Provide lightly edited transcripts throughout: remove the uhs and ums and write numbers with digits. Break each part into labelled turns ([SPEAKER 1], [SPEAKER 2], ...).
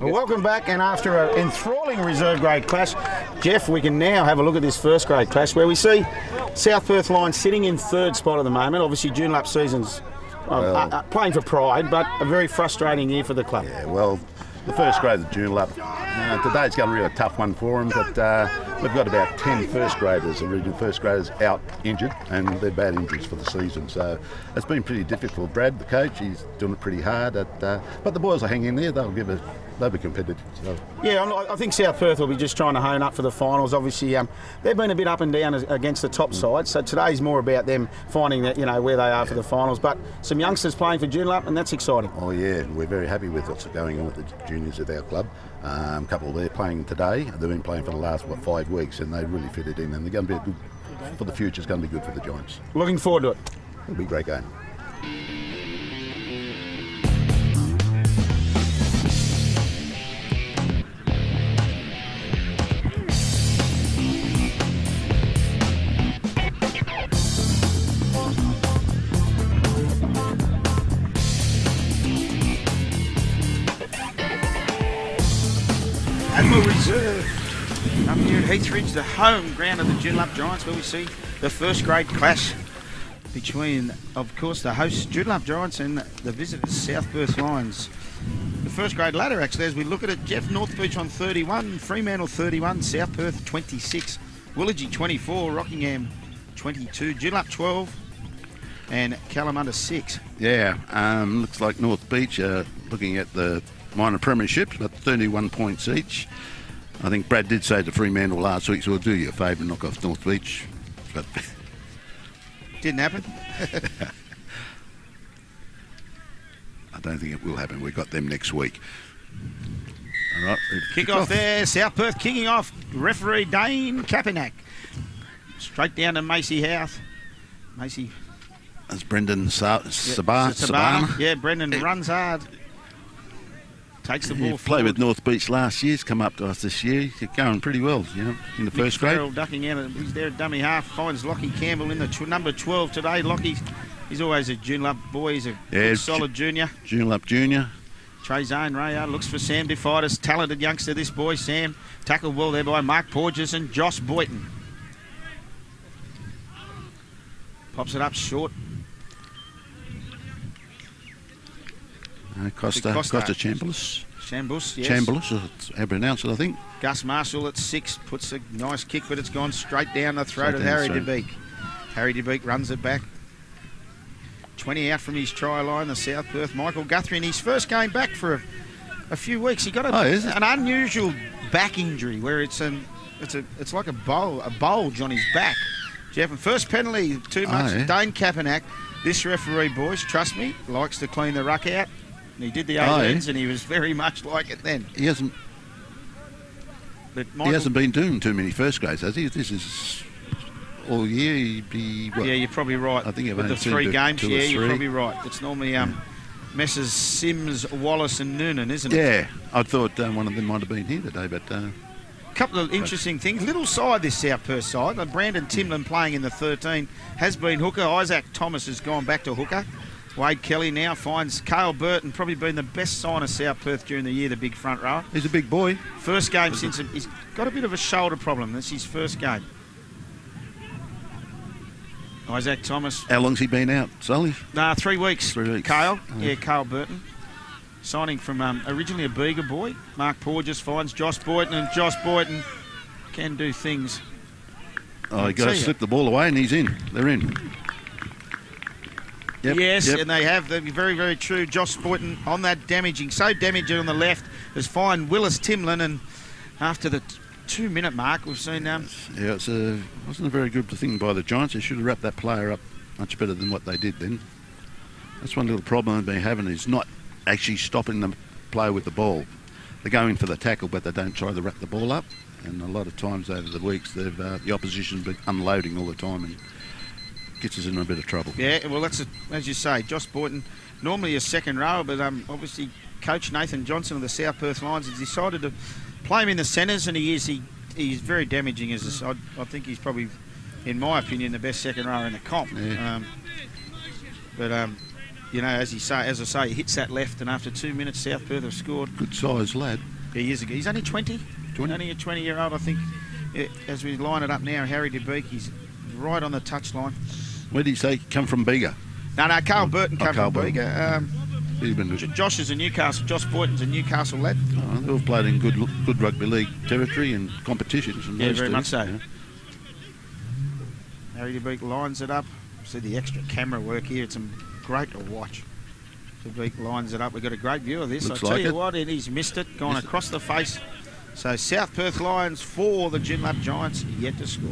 [SPEAKER 1] Well, welcome back, and after an enthralling reserve grade clash, Jeff, we can now have a look at this first grade clash where we see South Perth Lions sitting in third spot at the moment. Obviously, Joondalup season's playing for pride, but a very frustrating year for the club.
[SPEAKER 2] Yeah, well, the first grade of Joondalup, today's going to be a tough one for them, but we've got about 10 first graders, original first graders, out injured, and they're bad injuries for the season. So it's been pretty difficult. Brad, the coach, he's doing it pretty hard, but the boys will hang in there. They'll be competitive. So.
[SPEAKER 1] Yeah, I think South Perth will be just trying to hone up for the finals. Obviously, they've been a bit up and down against the top side, so today's more about them finding that, where they are for the finals. But some youngsters playing for Joondalup, and that's exciting.
[SPEAKER 2] Oh yeah, we're very happy with what's going on with the juniors at our club. A couple there playing today. They've been playing for the last 5 weeks, and they really fitted in. And they're going to be for the future. It's going to be good for the Giants.
[SPEAKER 1] Looking forward to it.
[SPEAKER 2] It'll be a great game.
[SPEAKER 1] Admiral Reserve up here at Heathridge, the home ground of the Joondalup Giants, where we see the first grade clash between, of course, the hosts Joondalup Giants and the visitors South Perth Lions. The first grade ladder, actually, as we look at it, Jeff, North Beach on 31, Fremantle 31, South Perth 26, Willagee 24, Rockingham 22, Joondalup 12, and Kalamunda 6.
[SPEAKER 2] Yeah, looks like North Beach looking at the minor premierships, but 31 points each. I think Brad did say to Fremantle last week, so we'll do you a favour and knock off North Beach. But
[SPEAKER 1] didn't happen.
[SPEAKER 2] I don't think it will happen. We've got them next week. All right,
[SPEAKER 1] kick off there. South Perth kicking off. Referee Dane Kapanak. Straight down to Macy House. Macy.
[SPEAKER 2] That's Brendan Sabana.
[SPEAKER 1] Yeah, Brendan runs hard. Takes the ball forward.
[SPEAKER 2] Played with North Beach last year. He's come up to us this year. He's going pretty well, in the first grade.
[SPEAKER 1] Farrell ducking out. He's there at dummy half. Finds Lockie Campbell in the number 12 today. Lockie, he's always a Joondalup boy. He's a solid junior.
[SPEAKER 2] Joondalup junior.
[SPEAKER 1] Trey Zane Rayard looks for Sam Defitis. Talented youngster, this boy, Sam. Tackled well there by Mark Porges and Josh Boyton. Pops it up short.
[SPEAKER 2] Costa Chambliss.
[SPEAKER 1] Chambliss, yes.
[SPEAKER 2] Chambliss, that's how you pronounce it, I think.
[SPEAKER 1] Gus Marshall at 6 puts a nice kick, but it's gone straight down the throat of Harry DeBeek. Harry DeBeek runs it back. 20 out from his try line, the South Perth. Michael Guthrie in his first game back for a few weeks. He got an unusual back injury where it's like a bulge on his back. Jeff, and first penalty, too much. Yeah. Dane Kapanak. This referee, boys, trust me, likes to clean the ruck out. And he did the 8 and he was very much like it then.
[SPEAKER 2] He hasn't been doing too many first grades, has he? This is all year.
[SPEAKER 1] Yeah, you're probably right.
[SPEAKER 2] I think
[SPEAKER 1] with the 3 games, yeah, you're probably right. It's normally Messrs Sims, Wallace and Noonan, isn't it?
[SPEAKER 2] Yeah, I thought one of them might have been here today, but...
[SPEAKER 1] couple of interesting things. Little side, this South Perth side. Brandon Timlin playing in the 13 has been hooker. Isaac Thomas has gone back to hooker. Wade Kelly now finds Cale Burton, probably been the best sign of South Perth during the year, the big front rower.
[SPEAKER 2] He's a big boy.
[SPEAKER 1] First game since he's got a bit of a shoulder problem. That's his first game. Isaac Thomas.
[SPEAKER 2] How long's he been out, Sully?
[SPEAKER 1] 3 weeks.
[SPEAKER 2] 3 weeks.
[SPEAKER 1] Cale. Yeah, Cale Burton. Signing from originally a Bega boy. Mark Porges finds Josh Boyton, and Josh Boyton can do things.
[SPEAKER 2] Oh, he got to slip the ball away and he's in. They're in. Yep,
[SPEAKER 1] yes, and they have. They're very, very true. Josh Boyton on that damaging. So damaging on the left has fined Willis Timlin, and after the 2-minute mark, we've seen...
[SPEAKER 2] yeah, wasn't a very good thing by the Giants. They should have wrapped that player up much better than what they did then. That's one little problem they've been having, is not actually stopping them play with the ball. They're going for the tackle, but they don't try to wrap the ball up. And a lot of times over the weeks, they've the opposition's been unloading all the time and gets us in a bit of trouble.
[SPEAKER 1] Yeah, well, that's as you say, Josh Boyton, normally a second rower, but obviously Coach Nathan Johnson of the South Perth Lions has decided to play him in the centres, and he's very damaging as a, I think he's probably, in my opinion, the best second rower in the comp.
[SPEAKER 2] Yeah.
[SPEAKER 1] you know, as I say, he hits that left, and after 2 minutes, South Perth have scored.
[SPEAKER 2] Good sized lad.
[SPEAKER 1] He's only 20.
[SPEAKER 2] 20.
[SPEAKER 1] Only a 20-year-old, I think. As we line it up now, Harry DeBeek, he's right on the touchline.
[SPEAKER 2] Where did he say come from? Bega?
[SPEAKER 1] No, Carl Burton come
[SPEAKER 2] Carl
[SPEAKER 1] from
[SPEAKER 2] Burton.
[SPEAKER 1] Bega.
[SPEAKER 2] He's been
[SPEAKER 1] Josh is a Newcastle. Josh Boyton's a Newcastle lad.
[SPEAKER 2] they've all played in good rugby league territory and competitions. And
[SPEAKER 1] Yeah, very much so.
[SPEAKER 2] Yeah.
[SPEAKER 1] Harry DeBeek lines it up. See the extra camera work here. It's great to watch. DeBeek lines it up. We've got a great view of this.
[SPEAKER 2] Looks
[SPEAKER 1] I tell
[SPEAKER 2] like
[SPEAKER 1] you
[SPEAKER 2] it.
[SPEAKER 1] what, and he's missed it. Gone across the face. So South Perth Lions 4, the Joondalup Giants yet to score.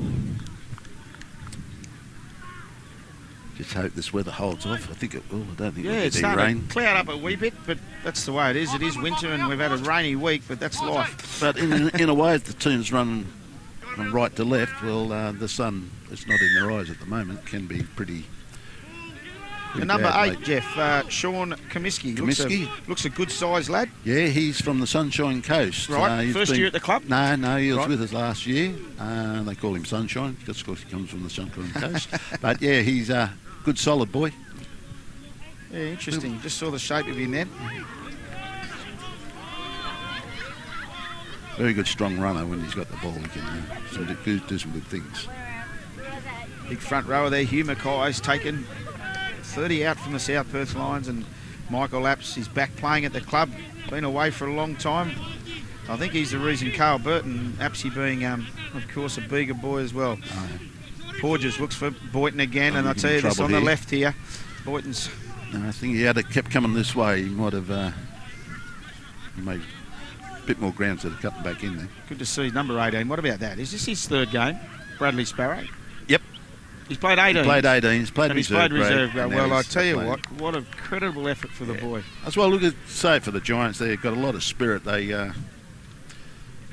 [SPEAKER 2] Just hope this weather holds off. I think it will. I don't think
[SPEAKER 1] Yeah,
[SPEAKER 2] it'll
[SPEAKER 1] it's
[SPEAKER 2] be
[SPEAKER 1] starting
[SPEAKER 2] rain.
[SPEAKER 1] to cloud up a wee bit, but that's the way it is. It is winter and we've had a rainy week, but that's life.
[SPEAKER 2] But in a way, if the team's running from right to left, well, the sun, it's not in their eyes at the moment, can be pretty
[SPEAKER 1] The number
[SPEAKER 2] bad,
[SPEAKER 1] 8,
[SPEAKER 2] mate.
[SPEAKER 1] Jeff, Sean Comiskey. Looks a good sized lad.
[SPEAKER 2] Yeah, he's from the Sunshine Coast.
[SPEAKER 1] Right,
[SPEAKER 2] He's
[SPEAKER 1] first year at the club?
[SPEAKER 2] No, he was
[SPEAKER 1] Right.
[SPEAKER 2] with us last year. They call him Sunshine, just because he comes from the Sunshine Coast. But yeah, he's a good solid boy.
[SPEAKER 1] Yeah, interesting. Just saw the shape of him then.
[SPEAKER 2] Very good strong runner when he's got the ball. He can do some good things.
[SPEAKER 1] Big front rower there. Hugh Mackay's taken 30 out from the South Perth Lions, and Michael Apps is back playing at the club. Been away for a long time. I think he's the reason Carl Burton, Apsy being, of course, a Bega boy as well. Porges looks for Boyton again, and I tell you this on the left here. Boyton's...
[SPEAKER 2] No, I think he had kept coming this way. He might have made a bit more ground to cut him back in there.
[SPEAKER 1] Good to see number 18. What about that? Is this his third game? Bradley Sparrow?
[SPEAKER 2] Yep.
[SPEAKER 1] He's played 18.
[SPEAKER 2] He played 18. He's played
[SPEAKER 1] and he's
[SPEAKER 2] reserve
[SPEAKER 1] played reserve
[SPEAKER 2] grade.
[SPEAKER 1] grade. Well, I tell you what a credible effort for the boy.
[SPEAKER 2] As well, look at say it for the Giants. They've got a lot of spirit. They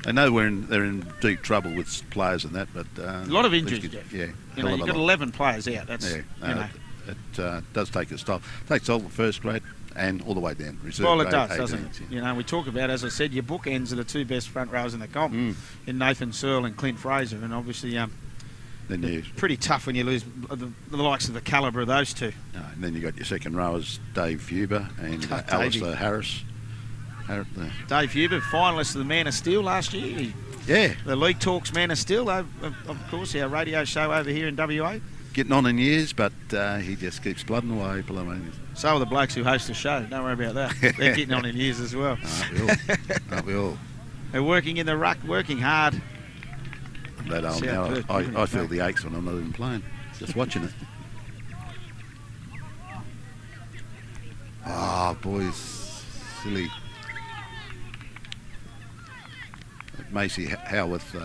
[SPEAKER 2] know they're in deep trouble with players and that, but
[SPEAKER 1] a lot of injuries. Jeff.
[SPEAKER 2] Yeah,
[SPEAKER 1] you know, you've got 11 players out. That's
[SPEAKER 2] yeah.
[SPEAKER 1] you know.
[SPEAKER 2] It does take its toll. It takes all the first grade and all the way down. Reserve
[SPEAKER 1] Well, it
[SPEAKER 2] grade,
[SPEAKER 1] does,
[SPEAKER 2] 18s,
[SPEAKER 1] doesn't it?
[SPEAKER 2] yeah.
[SPEAKER 1] You know, we talk about, as I said, your bookends are the two best front rowers in the comp, in Nathan Searle and Clint Fraser, and obviously
[SPEAKER 2] Then you
[SPEAKER 1] pretty tough when you lose the likes of the calibre of those two.
[SPEAKER 2] and then you got your second rowers, Dave Huber and Alistair Harris.
[SPEAKER 1] Dave Huber, finalist of the Man of Steel last year.
[SPEAKER 2] Yeah,
[SPEAKER 1] The League Talks Man of Steel, of course, our radio show over here in WA.
[SPEAKER 2] getting on in years, but he just keeps blooding away.
[SPEAKER 1] So are the blokes who host the show. Don't worry about that. They're getting on in years as well.
[SPEAKER 2] Aren't we all?
[SPEAKER 1] They're working in the ruck, working hard.
[SPEAKER 2] That old now, I feel the aches when I'm not even playing, just watching it. Boys, silly. Macy Howarth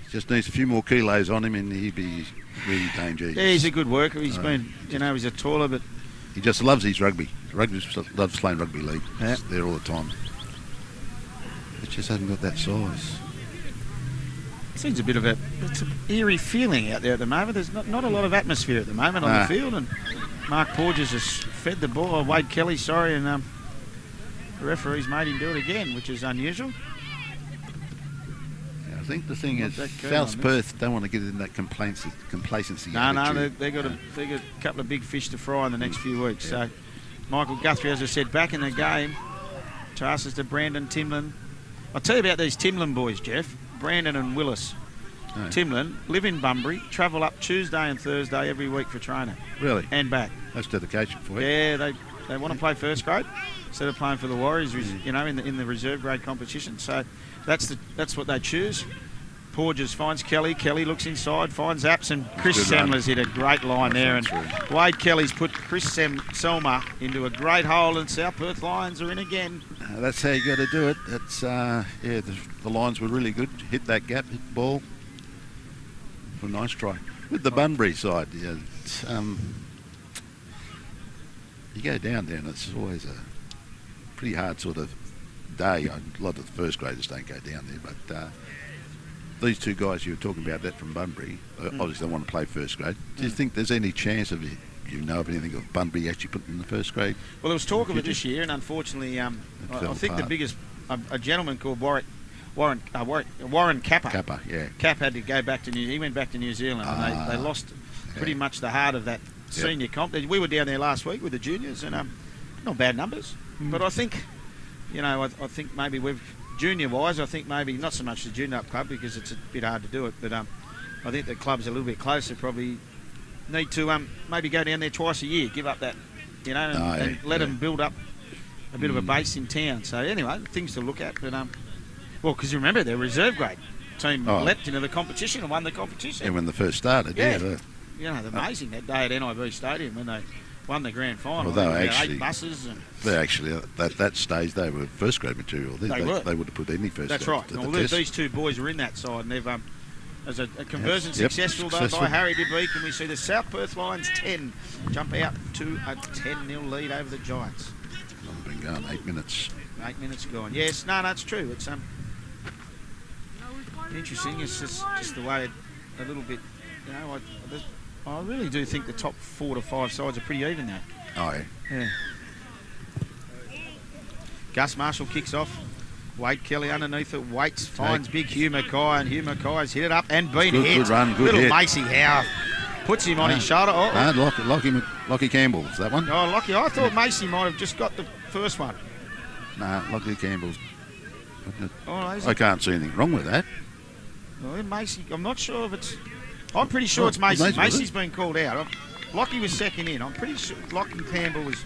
[SPEAKER 2] just needs a few more kilos on him, and he'd be really dangerous.
[SPEAKER 1] Yeah, he's a good worker. He's been, he's a taller, but
[SPEAKER 2] he just loves his rugby. Loves playing rugby league.
[SPEAKER 1] Yeah.
[SPEAKER 2] He's there all the time. It just hasn't got that size.
[SPEAKER 1] seems a bit of it's an eerie feeling out there at the moment. There's not a lot of atmosphere at the moment on the field, and Mark Porges has fed the ball. Wade Kelly, and the referee's made him do it again, which is unusual.
[SPEAKER 2] I think the thing is, South Perth don't want to get in that complacency.
[SPEAKER 1] No, they've got a couple of big fish to fry in the next few weeks. So, Michael Guthrie, as I said, back in the game. Passes to Brandon Timlin. I'll tell you about these Timlin boys, Jeff. Brandon and Willis.
[SPEAKER 2] Oh.
[SPEAKER 1] Timlin live in Bunbury, travel up Tuesday and Thursday every week for training.
[SPEAKER 2] Really?
[SPEAKER 1] And back.
[SPEAKER 2] That's dedication for you.
[SPEAKER 1] Yeah, they want to play first grade instead of playing for the Warriors, in the reserve grade competition. So that's what they choose. Porges finds Kelly. Kelly looks inside, finds Apps, and Chris Semler's hit a great line there. And Wade Kelly's put Chris Selmer into a great hole, and South Perth Lions are in again.
[SPEAKER 2] That's how you got to do it. It's the Lions were really good. Hit that gap, hit the ball. A nice try. With the Bunbury side, you go down there and it's always a pretty hard sort of day. A lot of the first graders don't go down there, but these two guys you were talking about, that from Bunbury, obviously they want to play first grade. Do you think there's any chance of anything of Bunbury actually putting in the first grade?
[SPEAKER 1] Well, there was talk of it this year, and unfortunately, I think the biggest, a gentleman called Warren Kappa.
[SPEAKER 2] Kappa, yeah.
[SPEAKER 1] Cap had to go back to he went back to New Zealand, and they lost pretty much the heart of that senior comp. We were down there last week with the juniors, and not bad numbers. But I think, I think maybe junior-wise, I think maybe not so much the Joondalup club because it's a bit hard to do it, but I think the club's a little bit closer. Probably need to maybe go down there twice a year, give up that, and let them build up a bit of a base in town. So anyway, things to look at. But because remember they're reserve grade team leapt into the competition and won the competition.
[SPEAKER 2] Yeah, when they first started. Yeah.
[SPEAKER 1] They're amazing that day at NIB Stadium when they won the grand final.
[SPEAKER 2] Well, they were
[SPEAKER 1] 8 buses. And
[SPEAKER 2] they actually at that stage they were first grade material. They would have put any first.
[SPEAKER 1] That's
[SPEAKER 2] grade
[SPEAKER 1] right.
[SPEAKER 2] to
[SPEAKER 1] Well,
[SPEAKER 2] the test.
[SPEAKER 1] these two boys are in that side, and they've as a conversion successful though by Harry De Beek, and we see the South Perth Lions 10 jump out to a 10-0 lead over the Giants.
[SPEAKER 2] Been going 8 minutes.
[SPEAKER 1] 8 minutes gone. Yes, no, it's true. It's interesting. It's just the way a little bit. I really do think the top 4 to 5 sides are pretty even now.
[SPEAKER 2] Oh
[SPEAKER 1] yeah. Gus Marshall kicks off. Wade Kelly underneath it. Waits finds big Hugh Mackay, and Hugh Mackay's hit it up and been hit.
[SPEAKER 2] Good run, good
[SPEAKER 1] little
[SPEAKER 2] hit.
[SPEAKER 1] Macy Howe puts him on his shoulder.
[SPEAKER 2] Lockie Campbell's that one.
[SPEAKER 1] Oh, Lockie. I thought Macy might have just got the first one.
[SPEAKER 2] Lockie Campbell's.
[SPEAKER 1] Oh,
[SPEAKER 2] I can't see anything wrong with that.
[SPEAKER 1] Well, Macy, I'm not sure if it's. I'm pretty sure it's Macy. Macy's been called out. Lockie was second in. I'm pretty sure Lockie Campbell was.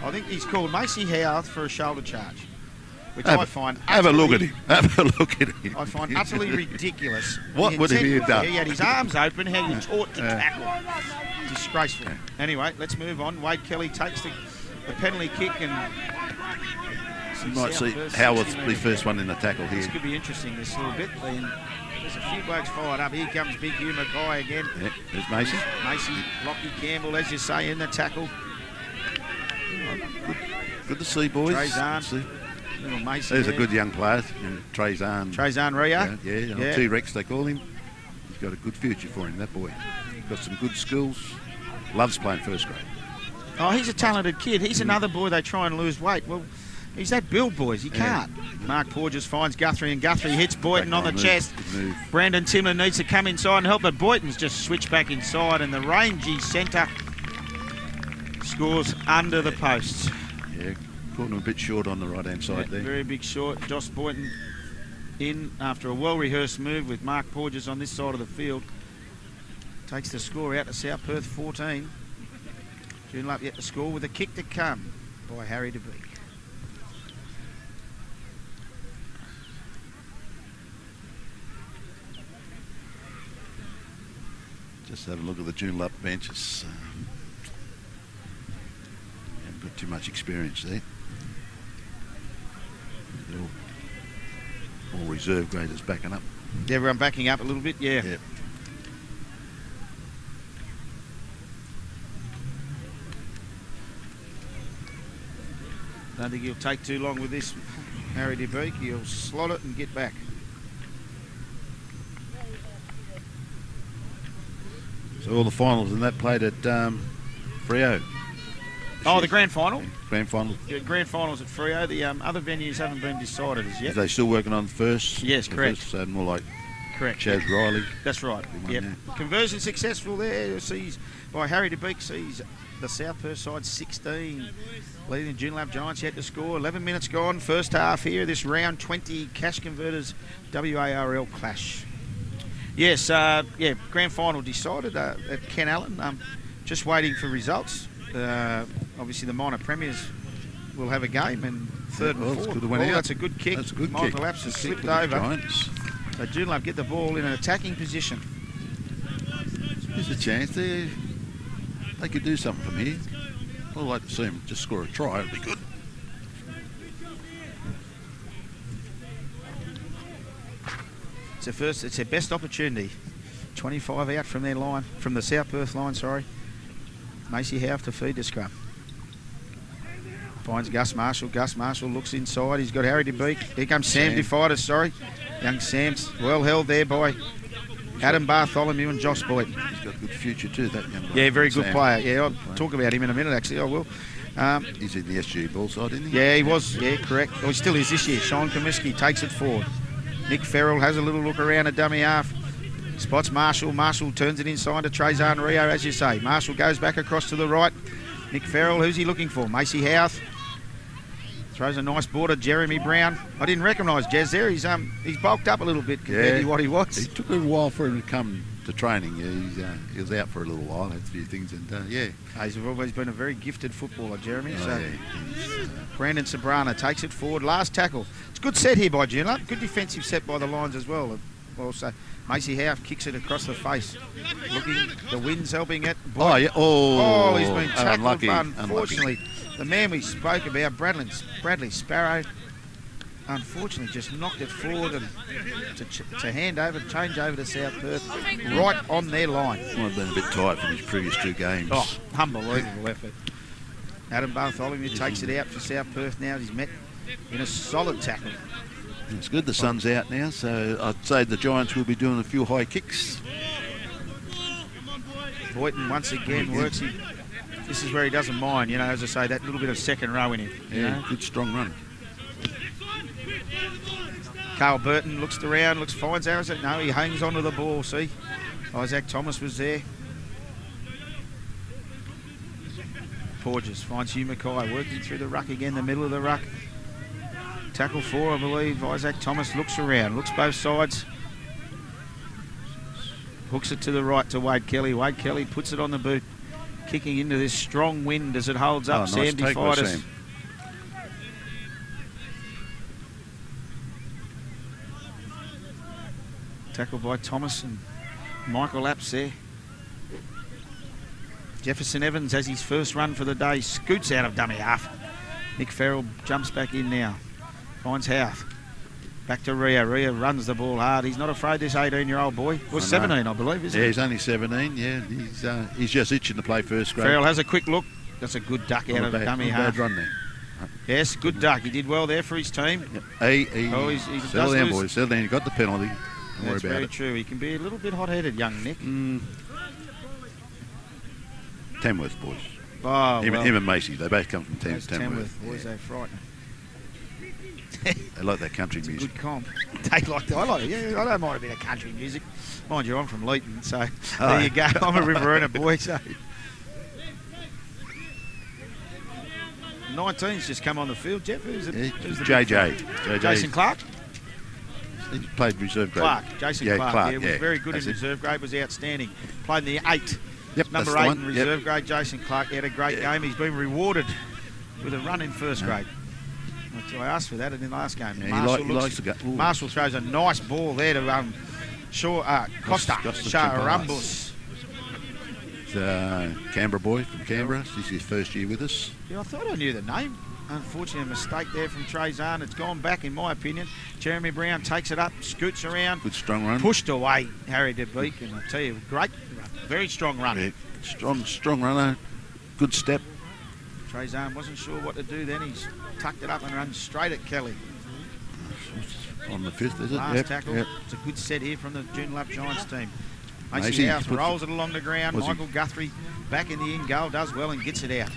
[SPEAKER 1] I think he's called Macy Howe for a shoulder charge, which I find.
[SPEAKER 2] Have a look at him. Have a look at him.
[SPEAKER 1] I find utterly ridiculous.
[SPEAKER 2] What would he have done?
[SPEAKER 1] He had his arms open. How you taught to tackle? Disgraceful. Anyway, let's move on. Wade Kelly takes the penalty kick and.
[SPEAKER 2] You might see how it's the first one in the tackle here.
[SPEAKER 1] This could be interesting, this little bit. There's a few blokes fired up. Here comes big Hugh Mackay again.
[SPEAKER 2] Yeah, there's Macy.
[SPEAKER 1] Lockie Campbell, as you say, in the tackle.
[SPEAKER 2] Good to see, boys.
[SPEAKER 1] Trezan. Little Macy
[SPEAKER 2] There's
[SPEAKER 1] there.
[SPEAKER 2] a good young player,
[SPEAKER 1] Trezan Ria.
[SPEAKER 2] Yeah. T-Rex they call him. He's got a good future for him, that boy. Got some good skills. Loves playing first grade.
[SPEAKER 1] Oh, he's a talented kid. He's another boy they try and lose weight. Well, he's that build, boys. He can't. Mark Porges finds Guthrie, and Guthrie hits Boyton on the chest. Brandon Timlin needs to come inside and help, but Boyton's just switched back inside, and the rangy centre scores under the posts.
[SPEAKER 2] Yeah, caught him a bit short on the right-hand side there.
[SPEAKER 1] Very big short. Josh Boyton in after a well-rehearsed move with Mark Porges on this side of the field. Takes the score out to South Perth 14. Joondalup yet to score with a kick to come by Harry De Beek.
[SPEAKER 2] Just have a look at the Joondalup benches. Haven't got too much experience there. They're all reserve graders backing up.
[SPEAKER 1] Everyone backing up a little bit, yeah.
[SPEAKER 2] Yep.
[SPEAKER 1] Don't think he'll take too long with this, Harry De Beek. He'll slot it and get back.
[SPEAKER 2] So all the finals in that played at Freo.
[SPEAKER 1] Oh, the grand final?
[SPEAKER 2] Grand final.
[SPEAKER 1] Yeah, grand finals at Freo. The other venues haven't been decided as yet.
[SPEAKER 2] Are they still working on first?
[SPEAKER 1] Yes, correct.
[SPEAKER 2] First, so more like
[SPEAKER 1] correct.
[SPEAKER 2] Chaz Riley.
[SPEAKER 1] That's right. Yep. Conversion successful there. Sees by Harry De Beek. Sees the South Perth side 16. Leading the Joondalup Giants yet to score. 11 minutes gone. First half here. This round 20 Cash Converters WARL clash. Yes, grand final decided at Ken Allen. Just waiting for results. Obviously, the minor premiers will have a game, and third and fourth. That's a good kick.
[SPEAKER 2] That's a good
[SPEAKER 1] Michael
[SPEAKER 2] kick.
[SPEAKER 1] Apps has slipped over. So Joondalup get the ball in an attacking position.
[SPEAKER 2] There's a chance they could do something from here. I'd like to see them just score a try. It'd be good.
[SPEAKER 1] It's their best opportunity. 25 out from their line, from the South Perth line, sorry. Macy Howe to feed the scrum. Finds Gus Marshall. Gus Marshall looks inside. He's got Harry De Beek. Here comes Sam DeFitis, sorry. Young Sam's well held there by Adam Bartholomew and Josh Boyd.
[SPEAKER 2] He's got a good future too, that young guy.
[SPEAKER 1] Yeah, very good player. Yeah, I'll talk about him in a minute, actually. I will.
[SPEAKER 2] He's in the SG ball side, isn't he?
[SPEAKER 1] Yeah, he was. Yeah, correct. Oh, he still is this year. Sean Comiskey takes it forward. Nick Farrell has a little look around a dummy half. Spots Marshall. Marshall turns it inside to Trezan Rio, as you say. Marshall goes back across to the right. Nick Farrell, who's he looking for? Macy Houth. Throws a nice ball to Jeremy Brown. I didn't recognise Jez there. He's bulked up a little bit compared to what he was.
[SPEAKER 2] It took a little while for him to come to training. He was out for a little while, had a few things, and
[SPEAKER 1] He's always been a very gifted footballer, Jeremy. Brandon Sabrana takes it forward. Last tackle. It's a good set here by Joondalup. Good defensive set by the Lions as well. Also, Macy Houth kicks it across the face. The wind's helping it. He's been tackled. Unfortunately, the man we spoke about, Bradley Sparrow, unfortunately just knocked it forward and to change over to South Perth, right on their line.
[SPEAKER 2] Might have been a bit tight from his previous 2 games.
[SPEAKER 1] Oh, unbelievable effort. Adam Bartholomew takes it out for South Perth now. He's met in a solid tackle.
[SPEAKER 2] It's good the sun's out now, so I'd say the Giants will be doing a few high kicks.
[SPEAKER 1] Boyton once again works him. This is where he doesn't mind, as I say, that little bit of second row in him.
[SPEAKER 2] Good strong run.
[SPEAKER 1] Carl Burton looks around, finds Arizona. No, he hangs onto the ball, see? Isaac Thomas was there. Porges finds Hugh Mackay working through the ruck again, the middle of the ruck. Tackle 4, I believe. Isaac Thomas looks around, looks both sides. Hooks it to the right to Wade Kelly. Wade Kelly puts it on the boot. Kicking into this strong wind as it holds up.
[SPEAKER 2] Nice
[SPEAKER 1] Sam defied us. Tackled by Thomas and Michael Apps there. Jefferson Evans has his first run for the day. Scoots out of dummy half. Nick Farrell jumps back in now. Finds Houth. Back to Rio. Rio runs the ball hard. He's not afraid, this 18-year-old boy. Well, 17, I believe, isn't he?
[SPEAKER 2] Yeah, he's only 17. Yeah, he's just itching to play first grade.
[SPEAKER 1] Farrell has a quick look. That's a good duck out of the dummy half.
[SPEAKER 2] Bad run there.
[SPEAKER 1] Yes, good duck. He did well there for his team.
[SPEAKER 2] Yep. He settle down, boys. Settle down. He got the penalty. Don't worry about it.
[SPEAKER 1] That's very true. He can be a little bit hot-headed, young Nick.
[SPEAKER 2] Tamworth boys.
[SPEAKER 1] Oh,
[SPEAKER 2] him and Macy, they both come from Tamworth.
[SPEAKER 1] Tamworth boys, they're frightening.
[SPEAKER 2] They like that country music.
[SPEAKER 1] Good comp. They like that. I like it. Yeah, I don't mind a bit of country music. Mind you, I'm from Leeton, so there you go. I'm a Riverina boy, so. 19's just come on the field. Jeff, who's the
[SPEAKER 2] JJ.
[SPEAKER 1] Jason Clark?
[SPEAKER 2] He played reserve grade.
[SPEAKER 1] Jason Clark. Yeah, was very good in reserve grade, was outstanding. Played in the 8.
[SPEAKER 2] Yep,
[SPEAKER 1] number 8 in reserve grade, Jason Clark. He had a great game. He's been rewarded with a run in first grade. I asked for that in the last game.
[SPEAKER 2] Yeah, he likes to go.
[SPEAKER 1] Marshall throws a nice ball there to Costa Charambus.
[SPEAKER 2] Canberra boy from Canberra. This is his first year with us.
[SPEAKER 1] Yeah, I thought I knew the name. Unfortunately, a mistake there from Trezan. It's gone back, in my opinion. Jeremy Brown takes it up, scoots around.
[SPEAKER 2] Good strong run.
[SPEAKER 1] Pushed away Harry De Beek, and I tell you, great run. Very strong run.
[SPEAKER 2] Yeah, strong runner. Good step.
[SPEAKER 1] Trezan wasn't sure what to do then. He's tucked it up and runs straight at Kelly.
[SPEAKER 2] On the 5th, is it?
[SPEAKER 1] Last tackle. Yep. It's a good set here from the Joondalup Giants team. Macy House rolls it along the ground. Michael Guthrie back in the in goal, does well and gets it out.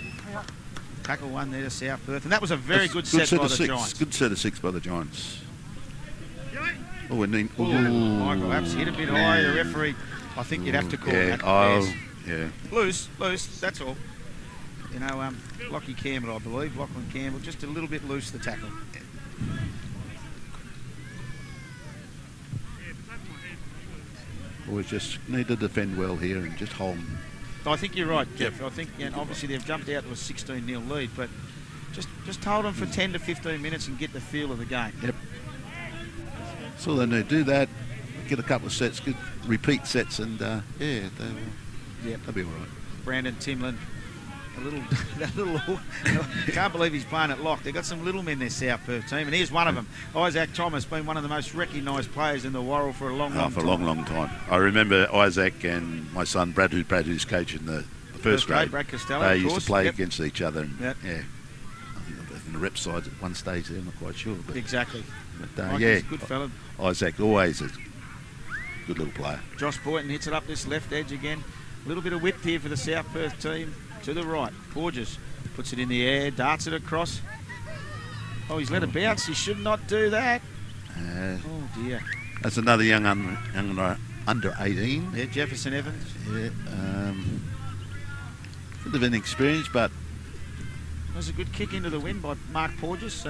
[SPEAKER 1] Tackle 1 there to South Perth. And that was a very good set by the Giants.
[SPEAKER 2] Good set of 6 by the Giants.
[SPEAKER 1] Michael Apps hit a bit high. The referee, I think you'd have to call that.
[SPEAKER 2] Yeah.
[SPEAKER 1] Loose, that's all. Lockie Campbell, I believe. Lachlan Campbell, just a little bit loose, the tackle.
[SPEAKER 2] We just need to defend well here and just hold them.
[SPEAKER 1] I think you're right, Jeff. I think obviously they've jumped out to a 16-0 lead, but just hold them for 10 to 15 minutes and get the feel of the game.
[SPEAKER 2] Yep. So they need to do that, get a couple of sets, good repeat sets, and they'll be all right.
[SPEAKER 1] Brandon Timlin, can't believe he's playing at lock. They've got some little men, their South Perth team, and here's one of them. Isaac Thomas, been one of the most recognised players in the Warl for a long time.
[SPEAKER 2] I remember Isaac and my son Brad, who's coaching the first grade.
[SPEAKER 1] Brad Costello,
[SPEAKER 2] they used to play against each other. And,
[SPEAKER 1] yep.
[SPEAKER 2] Yeah, I think in the rep sides at one stage there, I'm not quite sure. But,
[SPEAKER 1] exactly.
[SPEAKER 2] But
[SPEAKER 1] he's a good fella.
[SPEAKER 2] Isaac always a good little player.
[SPEAKER 1] Josh Boynton hits it up this left edge again. A little bit of width here for the South Perth team. To the right, Porges puts it in the air, darts it across. Oh, he's let it bounce. He should not do that. Oh dear.
[SPEAKER 2] That's another young under 18.
[SPEAKER 1] Yeah, Jefferson Evans.
[SPEAKER 2] Yeah, bit of inexperience, but
[SPEAKER 1] It was a good kick into the wind by Mark Porges.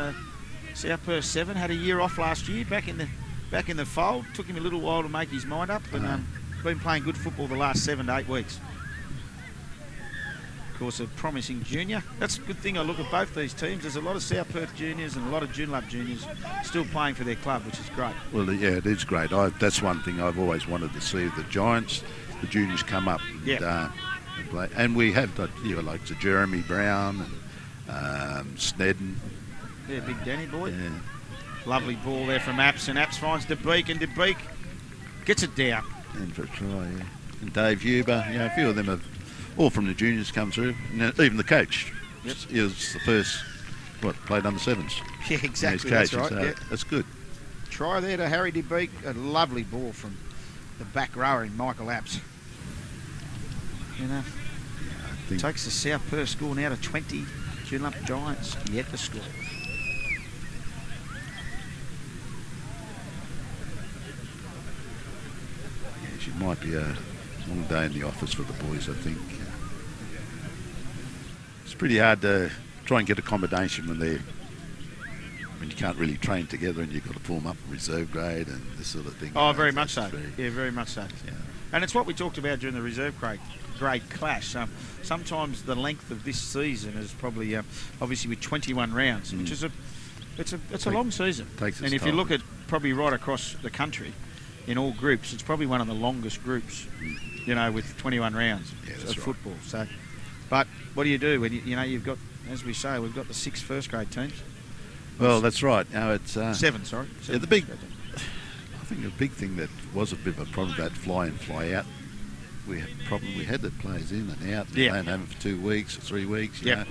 [SPEAKER 1] South Perth 7 had a year off last year, back in the fold. Took him a little while to make his mind up, but been playing good football the last 7 to 8 weeks. Of course, a promising junior. That's a good thing. I look at both these teams. There's a lot of South Perth juniors and a lot of Joondalup juniors still playing for their club, which is great.
[SPEAKER 2] well, yeah, it is great. That's one thing I've always wanted to see. The Giants, the juniors come up and play. And we have got like the Jeremy Brown and Snedden.
[SPEAKER 1] Yeah, big Danny boy.
[SPEAKER 2] Yeah.
[SPEAKER 1] Lovely ball there from Apps, and Apps finds DeBeek, and DeBeek gets it down.
[SPEAKER 2] And for a try, yeah. And Dave Huber, a few of them have all from the juniors come through. Even the coach, he was the first, played under 7s.
[SPEAKER 1] Yeah, exactly. That's right.
[SPEAKER 2] So that's good.
[SPEAKER 1] Try there to Harry DeBeek. A lovely ball from the back rower in Michael Apps. Takes the South Perth score now to 20. Joondalup Giants yet to score.
[SPEAKER 2] It might be a long day in the office for the boys, I think. It's pretty hard to try and get accommodation when you can't really train together and you've got to form up a reserve grade and this sort of thing.
[SPEAKER 1] Oh, very much so. Yeah, very much so. Yeah. And it's what we talked about during the reserve grade clash. Sometimes the length of this season is probably, obviously with 21 rounds, which is it's a long season. And if you look at probably right across the country, in all groups, it's probably one of the longest groups, with 21 rounds of football. So, but what do you do when you've got, as we say, we've got the 6 first grade teams.
[SPEAKER 2] Well, that's right. Now it's
[SPEAKER 1] 7. Sorry.
[SPEAKER 2] Yeah, I think the big thing that was a bit of a problem about fly in, fly out. We had the players in and out. And playing them for 2 weeks or 3 weeks. You know.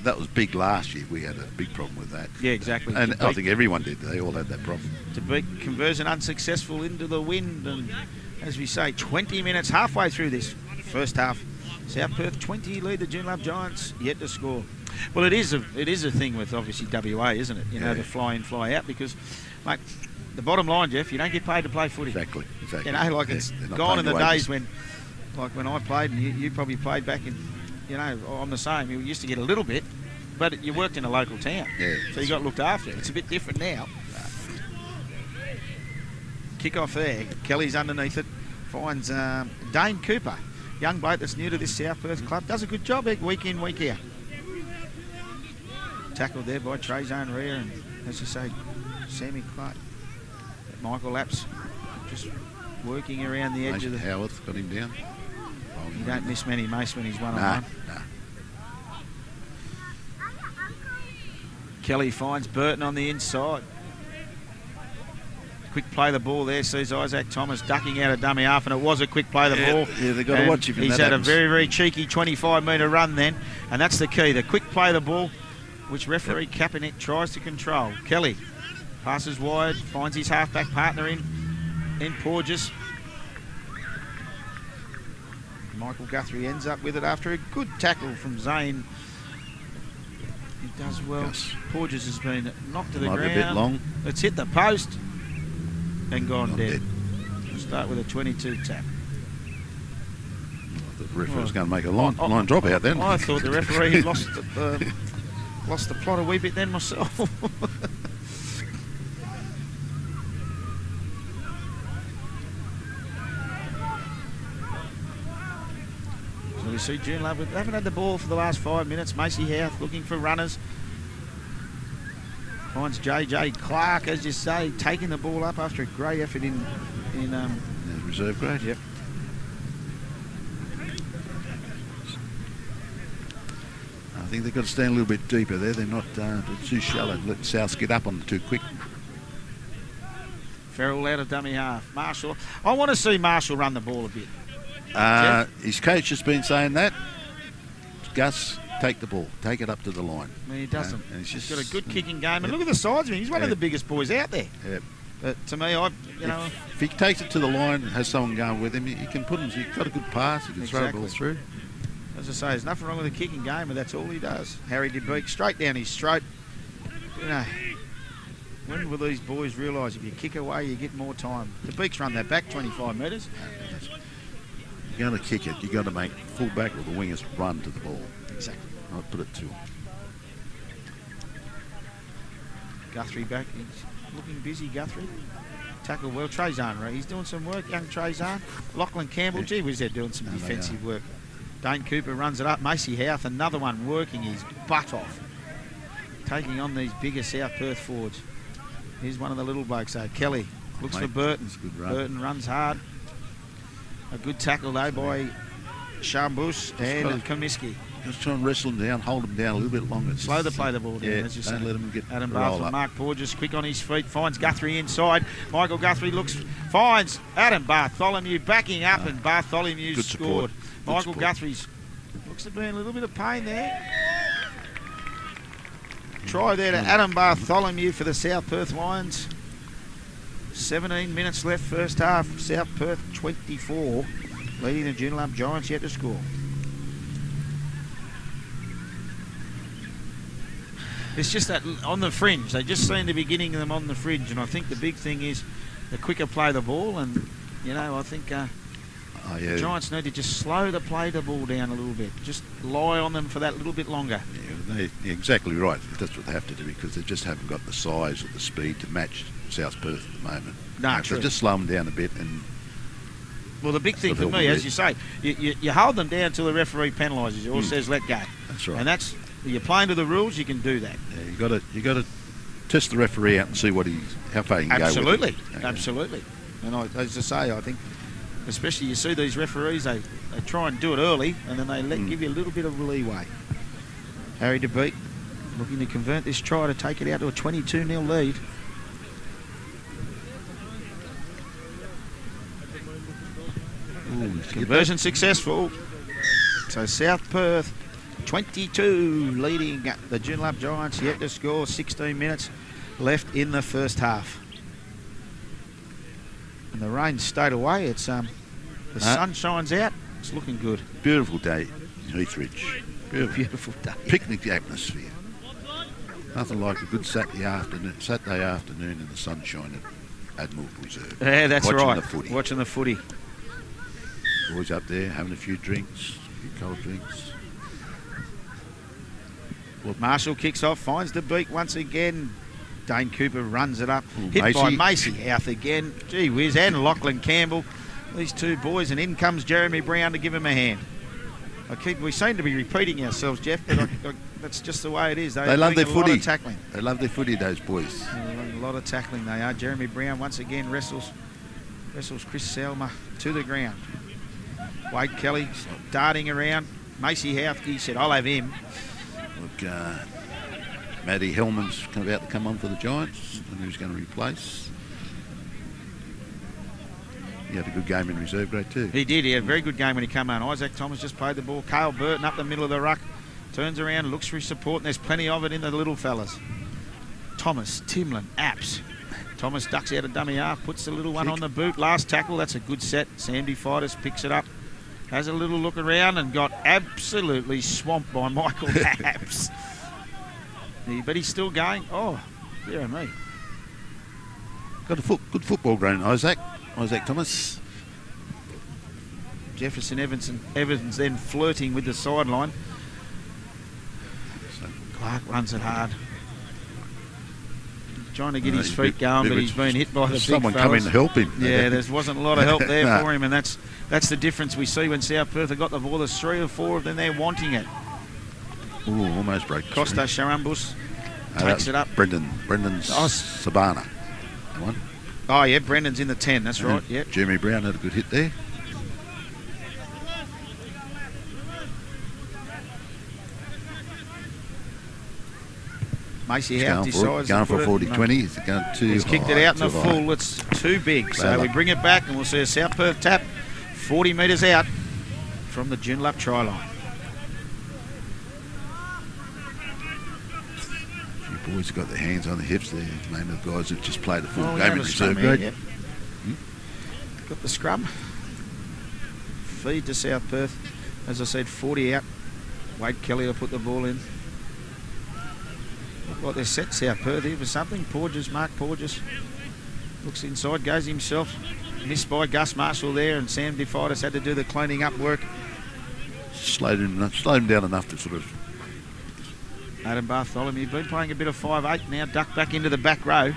[SPEAKER 2] That was big last year. We had a big problem with that.
[SPEAKER 1] Yeah, exactly.
[SPEAKER 2] And I think everyone did. They all had that problem.
[SPEAKER 1] DeBeek conversion unsuccessful into the wind. And as we say, 20 minutes halfway through this first half. South Perth 20 lead the Joondalup Giants yet to score. Well, it is a thing with obviously WA, isn't it? The fly in, fly out, because, mate, the bottom line, Jeff, you don't get paid to play footy.
[SPEAKER 2] Exactly.
[SPEAKER 1] It's gone in the days when, like when I played, and you probably played back in, I'm the same. You used to get a little bit, but you worked in a local town, so you got looked after. It's a bit different now. Kick off there. Kelly's underneath it. Finds Dane Cooper, young bloke that's new to this South Perth club. Does a good job week in, week out. Tackled there by Trezone Rea and, as you say, Sammy Clark. Michael Apps just working around the edge of the...
[SPEAKER 2] Howarth got him down.
[SPEAKER 1] You don't miss many mace when he's one-on-one.
[SPEAKER 2] Nah.
[SPEAKER 1] Kelly finds Burton on the inside. Quick play the ball there. Sees Isaac Thomas ducking out a dummy half, and it was a quick play the ball.
[SPEAKER 2] Yeah, they've got to watch him.
[SPEAKER 1] He's had a very, very cheeky 25-metre run then, and that's the key. The quick play the ball, which referee Kaepernick tries to control. Kelly passes wide, finds his halfback partner in Porges. Michael Guthrie ends up with it after a good tackle from Zane. He does well. Porges has been knocked to the ground.
[SPEAKER 2] Might be a bit long.
[SPEAKER 1] It's hit the post and gone dead. We'll start with a 22 tap.
[SPEAKER 2] The referee was going to make a line drop out then.
[SPEAKER 1] I thought the referee lost the plot a wee bit then myself. So we see Joondalup. We haven't had the ball for the last 5 minutes. Macy Houth looking for runners. Finds JJ Clark, as you say, taking the ball up after a great effort in
[SPEAKER 2] reserve grade.
[SPEAKER 1] Yep.
[SPEAKER 2] I think they've got to stand a little bit deeper there. They're not too shallow. Let Souths get up on them too quick.
[SPEAKER 1] Farrell out of dummy half. Marshall. I want to see Marshall run the ball a bit.
[SPEAKER 2] His coach has been saying that. Gus, take the ball. Take it up to the line.
[SPEAKER 1] I mean, he doesn't. He's got a good kicking game. And look at the size of him. He's one of the biggest boys out there.
[SPEAKER 2] Yep.
[SPEAKER 1] But to me,
[SPEAKER 2] if he takes it to the line and has someone going with him, he can put him. He's got a good pass. He can throw the ball through.
[SPEAKER 1] As I say, there's nothing wrong with the kicking game, but that's all he does. Harry DeBeek straight down his throat. When will these boys realise if you kick away, you get more time? The Beaks run that back 25 metres.
[SPEAKER 2] You're going to kick it. You've got to make full back or the wingers run to the ball.
[SPEAKER 1] Exactly.
[SPEAKER 2] I'll put it to him.
[SPEAKER 1] Guthrie back. He's looking busy, Guthrie. Tackle well. Trezane, he's doing some work, young Trezane. Lachlan Campbell, gee whiz, they're doing some defensive work. Dane Cooper runs it up. Macy Houth, another one working his butt off. Taking on these bigger South Perth forwards. Here's one of the little blokes, though. Kelly looks for Burton. Burton runs hard. A good tackle, though, by Shambus and Comiskey.
[SPEAKER 2] Just try and wrestle him down, hold him down a little bit longer.
[SPEAKER 1] Slow the play the ball down, as you say.
[SPEAKER 2] Don't let him get
[SPEAKER 1] Adam Barth, Mark Porges, quick on his feet, finds Guthrie inside. Michael Guthrie finds Adam Bartholomew backing up, and Bartholomew scored. Michael Guthrie's looks to be in a little bit of pain there. Try there to Adam Bartholomew for the South Perth Lions. 17 minutes left, first half. South Perth 24, leading the Joondalup Giants yet to score. It's just that on the fringe. They just seem to be getting them on the fringe, and I think the big thing is the quicker play the ball, and I think the Giants need to just slow the play the ball down a little bit. Just lie on them for that little bit longer.
[SPEAKER 2] Yeah, you're exactly right. That's what they have to do, because they just haven't got the size or the speed to match South Perth at the moment.
[SPEAKER 1] No, true.
[SPEAKER 2] So just slow them down a bit.
[SPEAKER 1] Well, the big thing for me, as you say, you hold them down till the referee penalises you or says let go.
[SPEAKER 2] That's right.
[SPEAKER 1] And you're playing to the rules, you can do that.
[SPEAKER 2] Yeah, you got to test the referee out and see how far he can go with it.
[SPEAKER 1] Absolutely. And as I say, I think, especially you see these referees, they try and do it early, and then they give you a little bit of leeway. Harry DeBeat looking to convert this try to take it out to a 22-0 lead. Conversion successful. So South Perth 22 leading the Joondalup Giants yet to score. 16 minutes left in the first half. And the rain stayed away. It's the sun shines out. It's looking good.
[SPEAKER 2] Beautiful day in Heathridge.
[SPEAKER 1] Beautiful day.
[SPEAKER 2] Picnic atmosphere. Nothing like a good Saturday afternoon in the sunshine at Admiral Reserve.
[SPEAKER 1] Yeah, that's right.
[SPEAKER 2] Watching
[SPEAKER 1] the footy.
[SPEAKER 2] Boys up there having a few drinks, a few cold drinks.
[SPEAKER 1] Well, Marshall kicks off, finds the beak once again. Dane Cooper runs it up. Hit
[SPEAKER 2] Macy.
[SPEAKER 1] by Macy Houth again. Gee whiz, and Lachlan Campbell. These two boys, and in comes Jeremy Brown to give him a hand. We seem to be repeating ourselves, Jeff, but that's just the way it is.
[SPEAKER 2] They love their footy.
[SPEAKER 1] A lot of tackling.
[SPEAKER 2] They love their footy, those boys.
[SPEAKER 1] A lot of tackling they are. Jeremy Brown once again wrestles Chris Selma to the ground. Wade Kelly darting around. Macy Houth, he said, I'll have him.
[SPEAKER 2] Look, Matty Hellman's about to come on for the Giants, and who's going to replace? He had a good game in reserve grade too.
[SPEAKER 1] He did. He had a very good game when he came on. Isaac Thomas just played the ball. Cale Burton up the middle of the ruck. Turns around, looks for his support, and there's plenty of it in the little fellas. Thomas, Timlin, Apps. Thomas ducks out a dummy half, puts the little one on the boot. Last tackle, that's a good set. Sandy Fidus picks it up. Has a little look around and got absolutely swamped by Michael Apps. But he's still going. Oh, dear me.
[SPEAKER 2] Got a good football ground, Isaac Thomas.
[SPEAKER 1] Jefferson Evans then flirting with the sideline. Clark runs it hard. Trying to get his feet going, but he's been hit by the big fellas.
[SPEAKER 2] Someone come in to help him.
[SPEAKER 1] Yeah, there wasn't a lot of help there for him, and that's the difference we see when South Perth have got the ball. There's 3 or 4 of them, they're wanting it.
[SPEAKER 2] Ooh, almost broke.
[SPEAKER 1] Costa Sharambus takes it up.
[SPEAKER 2] Brendan's Sabana. That one.
[SPEAKER 1] Oh, yeah, Brendan's in the 10, that's right. Yep.
[SPEAKER 2] Jeremy Brown had a good hit there.
[SPEAKER 1] Macy Houth decides
[SPEAKER 2] going for 40-20. He's going
[SPEAKER 1] He's kicked it out in the full. It's too big. So we bring it back and we'll see a South Perth tap 40 metres out from the Joondalup try line.
[SPEAKER 2] A few boys have got their hands on the hips there. The name of the guys who've just played a full game in reserve grade.
[SPEAKER 1] Yep. Got the scrum. Feed to South Perth. As I said, 40 out. Wade Kelly will put the ball in. Well, they're set South Perth here for something. Porges, Mark Porges, looks inside, goes himself. Missed by Gus Marshall there, and Sam DeFitis had to do the cleaning up work.
[SPEAKER 2] Slowed him down enough to sort of...
[SPEAKER 1] Adam Bartholomew been playing a bit of 5'8", now ducked back into the back row.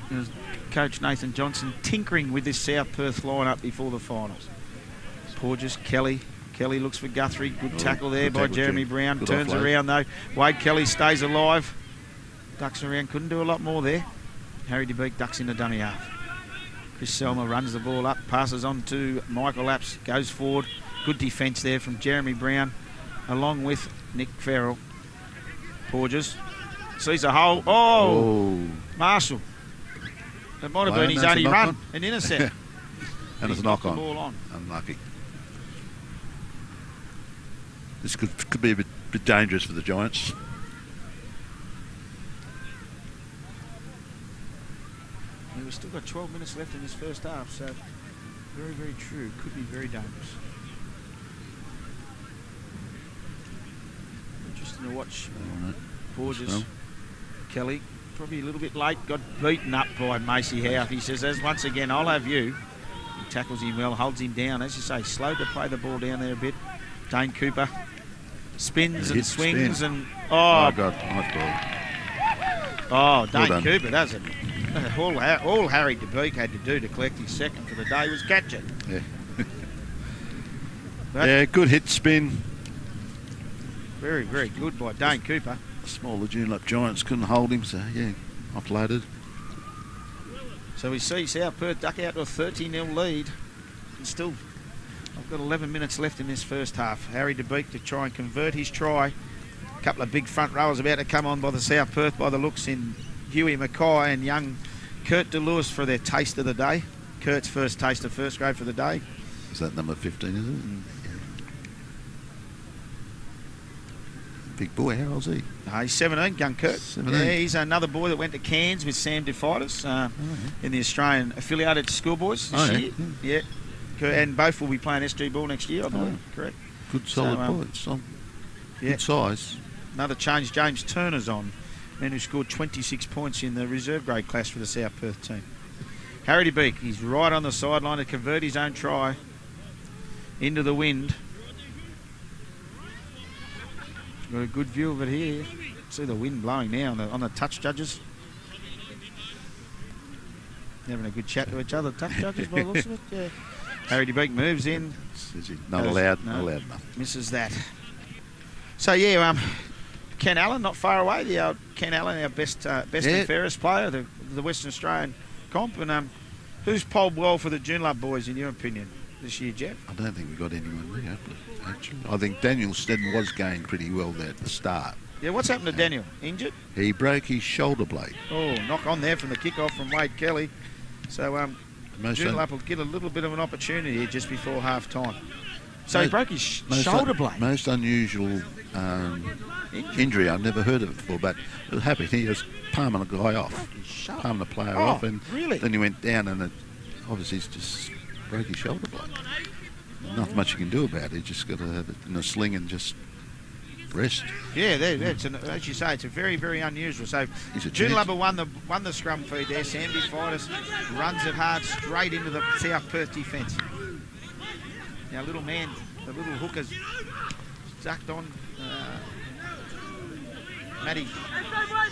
[SPEAKER 1] There's Coach Nathan Johnson tinkering with this South Perth lineup before the finals. Porges, Kelly looks for Guthrie. Good tackle there by Jeremy Brown. Good turns around though. Wade Kelly stays alive. Ducks around. Couldn't do a lot more there. Harry DeBeek ducks into dummy half. Chris Selmer runs the ball up. Passes on to Michael Apps. Goes forward. Good defence there from Jeremy Brown along with Nick Farrell. Porges sees a hole. Oh! Marshall. It might have been his only run. An intercept.
[SPEAKER 2] And it's a knock on.
[SPEAKER 1] Ball on.
[SPEAKER 2] Unlucky. This could be a bit dangerous for the Giants.
[SPEAKER 1] Yeah, we've still got 12 minutes left in this first half, so very, very true. Could be very dangerous. Interesting to watch. Porges, Kelly, probably a little bit late, got beaten up by Macy Howe. He says, as once again, I'll have you. He tackles him well, holds him down. As you say, slowed to play the ball down there a bit. Dane Cooper spins and swings and... Oh,
[SPEAKER 2] God.
[SPEAKER 1] Oh, Dane Cooper, that's it. All Harry DeBeek had to do to collect his second for the day was catch it.
[SPEAKER 2] Yeah. Yeah, good hit spin.
[SPEAKER 1] Very, very good by Dane Cooper.
[SPEAKER 2] Smaller Joondalup Giants couldn't hold him, so yeah, offloaded.
[SPEAKER 1] So we see South Perth duck out to a 30-0 lead. And still, I've got 11 minutes left in this first half. Harry DeBeek to try and convert his try. A couple of big front rowers about to come on by the South Perth by the looks in Huey Mackay and young Kurt DeLewis for their taste of the day. Kurt's first taste of first grade for the day.
[SPEAKER 2] Is that number 15, is it? Big boy, how old is he?
[SPEAKER 1] He's 17, young Kurt.
[SPEAKER 2] 17.
[SPEAKER 1] Yeah, he's another boy that went to Cairns with Sam DeFitis in the Australian affiliated schoolboys this year. Yeah. And both will be playing SG ball next year, I believe. Correct.
[SPEAKER 2] Good solid boy. Good size.
[SPEAKER 1] Another change, James Turner's on. Man who scored 26 points in the reserve grade class for the South Perth team. Harry DeBeek, he's right on the sideline to convert his own try into the wind. Got a good view of it here. See the wind blowing now on the touch judges. Having a good chat to each other, touch judges by the looks of it. Yeah. Harry DeBeek moves in.
[SPEAKER 2] Not allowed enough.
[SPEAKER 1] Misses that. So yeah, Ken Allen not far away. The old Ken Allen, our best and fairest player, the Western Australian comp. And who's polled well for the Joondalup boys in your opinion this year, Jeff?
[SPEAKER 2] I don't think we got anyone there. Actually, I think Daniel Stedden was going pretty well there at the start.
[SPEAKER 1] Yeah, what's happened to Daniel? Injured?
[SPEAKER 2] He broke his shoulder blade.
[SPEAKER 1] Oh, knock on there from the kickoff from Wade Kelly. So Joondalup will get a little bit of an opportunity here just before half time. So he broke his shoulder blade.
[SPEAKER 2] Most unusual injury. I've never heard of it before, but it was happy. He was palming a guy off, palming the player off, and then he went down and obviously he's just broke his shoulder blade. Nothing much you can do about it. You just got to have it in a sling and just rest.
[SPEAKER 1] Yeah, as you say, it's a very, very unusual. So Joondalup won the scrum feed there. Sam DeFitis runs it hard straight into the South Perth defence. Now, little man, the little hooker's ducked on. Matty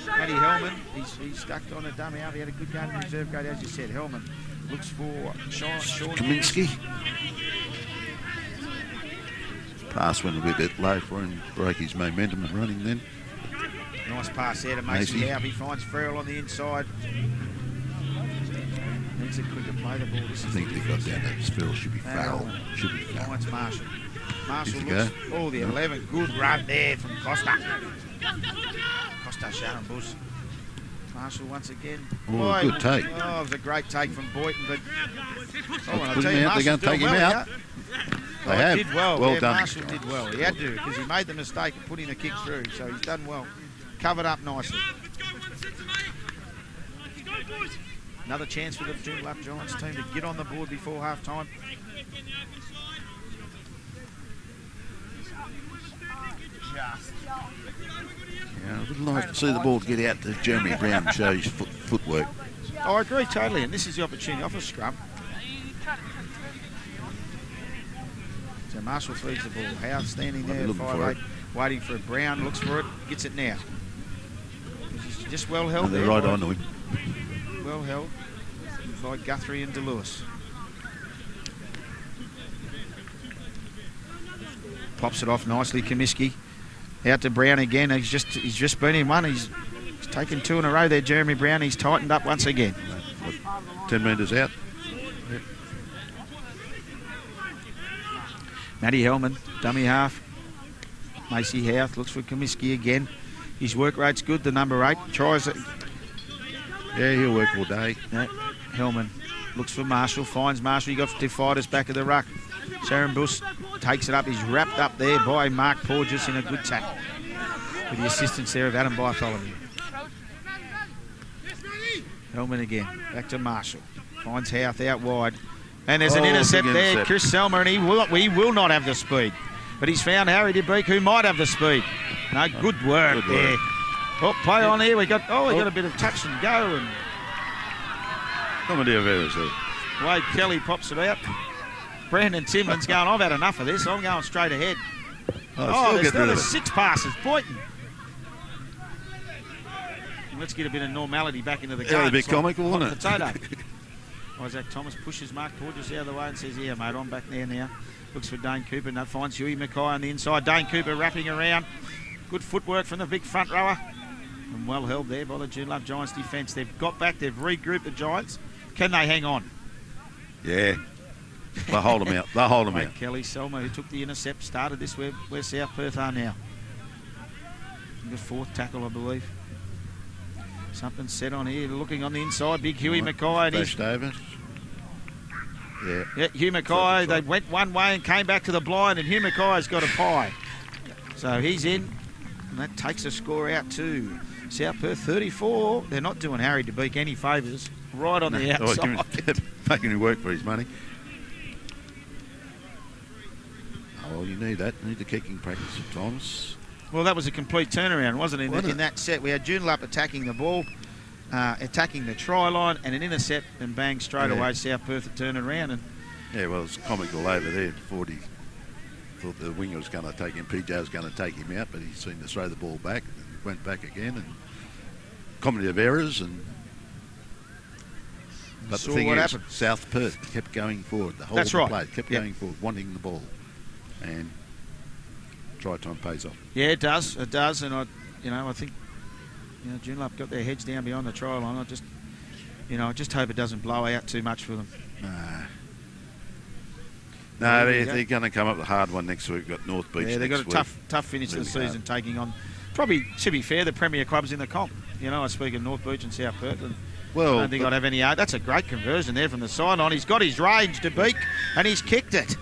[SPEAKER 1] Hellman, he's ducked on a dummy out. He had a good game in reserve grade, as you said. Hellman looks for Sean
[SPEAKER 2] Kaminsky. Pass went a bit low for him, broke his momentum and running then.
[SPEAKER 1] Nice pass there to Macy Howe. He finds Farrell on the inside. Needs a quicker play the ball.
[SPEAKER 2] I think they got down that Farrell should be foul. Should be foul.
[SPEAKER 1] It's Marshall. Marshall looks. Oh, the 11. Good run there from Costa. Sharon Bush. Marshall once again.
[SPEAKER 2] Oh, good take.
[SPEAKER 1] Oh, it was a great take from Boyton, but
[SPEAKER 2] they're going to take him out. They have.
[SPEAKER 1] Did well.
[SPEAKER 2] Well done.
[SPEAKER 1] Marshall did well. He had to because he made the mistake of putting the kick through, so he's done well. Covered up nicely. Another chance for the Joondalup Giants team to get on the board before half time.
[SPEAKER 2] Yeah, it was nice to see the ball get out to Jeremy Brown and show his footwork.
[SPEAKER 1] Oh, I agree totally, and this is the opportunity off a scrum. So Marshall feeds the ball. Howard standing there, 5'8", waiting for it. Brown looks for it, gets it now. He's just well held
[SPEAKER 2] and
[SPEAKER 1] there.
[SPEAKER 2] They're right on to him.
[SPEAKER 1] Well held by Guthrie and DeLewis. Pops it off nicely, Comiskey. Out to Brown again. He's just been in one. He's taken 2 in a row there, Jeremy Brown. He's tightened up once again.
[SPEAKER 2] 10 metres out.
[SPEAKER 1] Yep. Matty Hellman, dummy half. Macy Houth looks for Comiskey again. His work rate's good, the number 8. Tries it.
[SPEAKER 2] Yeah, he'll work all day.
[SPEAKER 1] Yeah. Hellman looks for Marshall, finds Marshall. He got 2 fighters back of the ruck. Sharon Bush takes it up. He's wrapped up there by Mark Porges in a good tackle. With the assistance there of Adam Bartholomew. Hellman again, back to Marshall. Finds Houth out wide. And there's an intercept there, Chris Selma, and he will not have the speed. But he's found Harry DeBeek, who might have the speed. No, good work there. Oh, play on here. We got a bit of touch and go. And
[SPEAKER 2] Comedy of errors there.
[SPEAKER 1] Wade Kelly pops it out. Brandon Timlin's going, I've had enough of this. I'm going straight ahead. There's another 6 passes. Boynton. Let's get a bit of normality back into the game.
[SPEAKER 2] Yeah, a bit comical, wasn't it?
[SPEAKER 1] Potato. Isaac Thomas pushes Mark Porges out of the way and says, yeah, mate, I'm back there now. Looks for Dane Cooper. No, finds Huey Mackay on the inside. Dane Cooper wrapping around. Good footwork from the big front rower. And well held there by the Joondalup Giants defence. They've got back. They've regrouped the Giants. Can they hang on?
[SPEAKER 2] Yeah. They'll hold them out. They'll hold them out.
[SPEAKER 1] Kelly Selma, who took the intercept, started this where South Perth are now. The 4th tackle, I believe. Something set on here. Looking on the inside. Big Huey Mackay.
[SPEAKER 2] Flashed over.
[SPEAKER 1] Yeah, Hugh Mackay. They went one way and came back to the blind, and Hugh Mackay's got a pie. So he's in, and that takes a score out to South Perth 34. They're not doing Harry DeBeek any favours. Right on the outside.
[SPEAKER 2] Making him work for his money. Oh, you need that. You need the kicking practice at times.
[SPEAKER 1] Well, that was a complete turnaround, wasn't it? In that set, we had Joondalup attacking the ball, attacking the try line, and an intercept, and bang, straight away South Perth had turned around. And
[SPEAKER 2] yeah, well, it's comical over there. 40 thought the winger was going to take him, PJ was going to take him out, but he seemed to throw the ball back, and went back again, and comedy of errors. But the thing is, South Perth kept going forward. The whole play kept going forward, wanting the ball, and try time pays off.
[SPEAKER 1] Yeah, it does. It does, and I think Joondalup got their heads down behind the try line. I just hope it doesn't blow out too much for them.
[SPEAKER 2] No, they're going to come up with a hard one next week. We've got North Beach.
[SPEAKER 1] Yeah, they've got a tough finish to the season, taking on probably, to be fair, the premier clubs in the comp. I speak of North Beach and South Perth. And I don't think I'd have any. That's a great conversion there from the sideline. He's got his range to beat, and he's kicked it.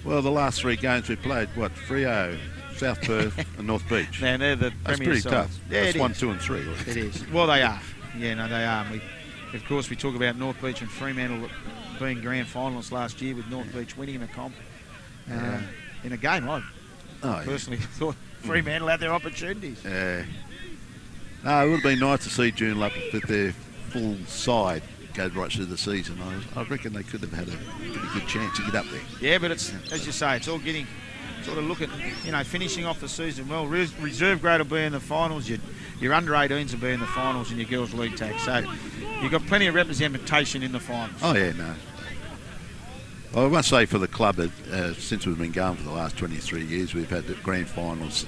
[SPEAKER 2] Well, the last 3 games we played, Freo, South Perth and North Beach.
[SPEAKER 1] Man, they're the
[SPEAKER 2] That's
[SPEAKER 1] premier
[SPEAKER 2] pretty
[SPEAKER 1] sides.
[SPEAKER 2] tough. Yeah, that's 1, 2 and 3.
[SPEAKER 1] It is. Well, they are. Yeah, no, they are. Of course, we talk about North Beach and Fremantle being grand finalists last year, with North Beach winning the comp. In a game, I personally thought Fremantle had their opportunities.
[SPEAKER 2] Yeah. No, it would have been nice to see Joondalup with their full side go right through the season. I reckon they could have had a pretty good chance to get up there.
[SPEAKER 1] Yeah, but it's, as you say, it's all getting sort of looking, finishing off the season well. Reserve grade will be in the finals. Your under 18s will be in the finals, and your girls' league tag. So you've got plenty of representation in the finals.
[SPEAKER 2] Oh yeah, no. Well, I must say for the club, since we've been going for the last 23 years, we've had the grand finals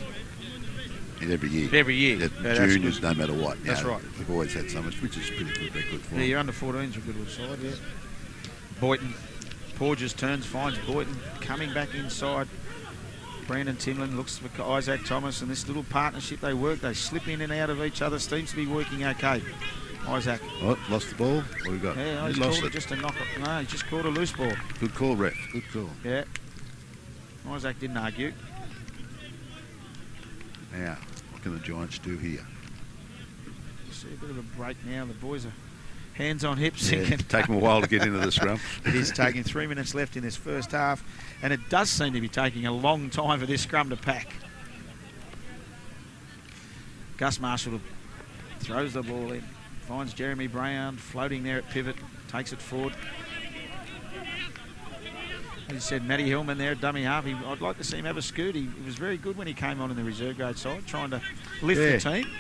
[SPEAKER 2] every year.
[SPEAKER 1] Every year.
[SPEAKER 2] Juniors, no matter what.
[SPEAKER 1] That's right.
[SPEAKER 2] We've always had so much, which is pretty good record for them.
[SPEAKER 1] Yeah, your under 14s are a good side, yeah. Boynton, Porges turns, finds Boynton, coming back inside. Brandon Timlin looks for Isaac Thomas, and this little partnership they work, they slip in and out of each other, seems to be working okay. Isaac.
[SPEAKER 2] Oh, lost the ball. What have we got?
[SPEAKER 1] Yeah, he lost it. Just a knock. No, he just caught a loose ball.
[SPEAKER 2] Good call, ref. Good call.
[SPEAKER 1] Yeah. Isaac didn't argue.
[SPEAKER 2] Now, what can the Giants do here?
[SPEAKER 1] See a bit of a break now. The boys are hands on hips.
[SPEAKER 2] Yeah, take them a while to get into the scrum.
[SPEAKER 1] It is taking 3 minutes left in this first half, and it does seem to be taking a long time for this scrum to pack. Gus Marshall throws the ball in, finds Jeremy Brown floating there at pivot, takes it forward. As you said, Matty Hillman there, dummy half. I'd like to see him have a scoot. He was very good when he came on in the reserve grade side, trying to lift the team.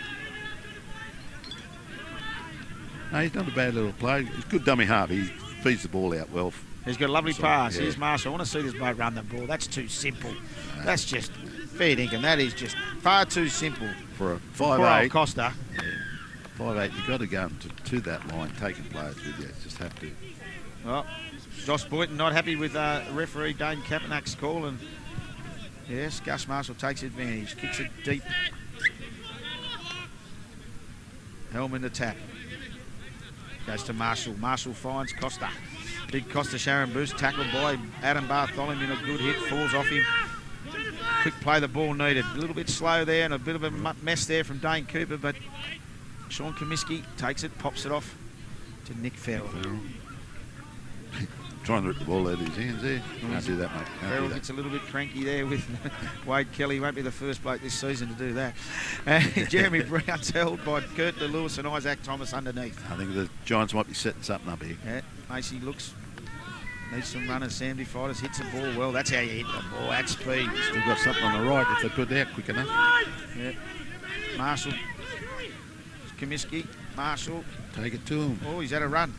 [SPEAKER 2] No, he's not a bad little player. He's a good dummy half. He feeds the ball out well.
[SPEAKER 1] He's got a lovely pass. Yeah. Here's Marshall. I want to see this bloke run the ball. That's too simple. No. That's just fair dinkum. That is just far too simple.
[SPEAKER 2] For a 5'8"
[SPEAKER 1] Costa.
[SPEAKER 2] Yeah. 5'8", you've got to go to that line, taking players with you. Just have to.
[SPEAKER 1] Well, Josh Boynton not happy with referee Dane Kapanak's call, and yes, Gus Marshall takes advantage, kicks it deep. Helm in the tap. Goes to Marshall. Marshall finds Costa. Big Costa Sharon boost, tackled by Adam Bartholomew, a good hit, falls off him. Quick play, the ball needed. A little bit slow there and a bit of a mess there from Dane Cooper, but Sean Comiskey takes it, pops it off to Nick Farrell.
[SPEAKER 2] Trying to rip the ball out of his hands there. Can't do that, mate.
[SPEAKER 1] Farrell gets a little bit cranky there with Wade Kelly. Won't be the first bloke this season to do that. Jeremy Brown's held by Kurt DeLewis and Isaac Thomas underneath.
[SPEAKER 2] I think the Giants might be setting something up here.
[SPEAKER 1] Yeah, Macy looks. Needs some runners. Sam DeFightis hits the ball well. That's how you hit the ball at speed.
[SPEAKER 2] Still got something on the right if they put it out quick enough.
[SPEAKER 1] Yeah. Marshall. Comiskey. Marshall.
[SPEAKER 2] Take it to him.
[SPEAKER 1] Oh, he's had a run.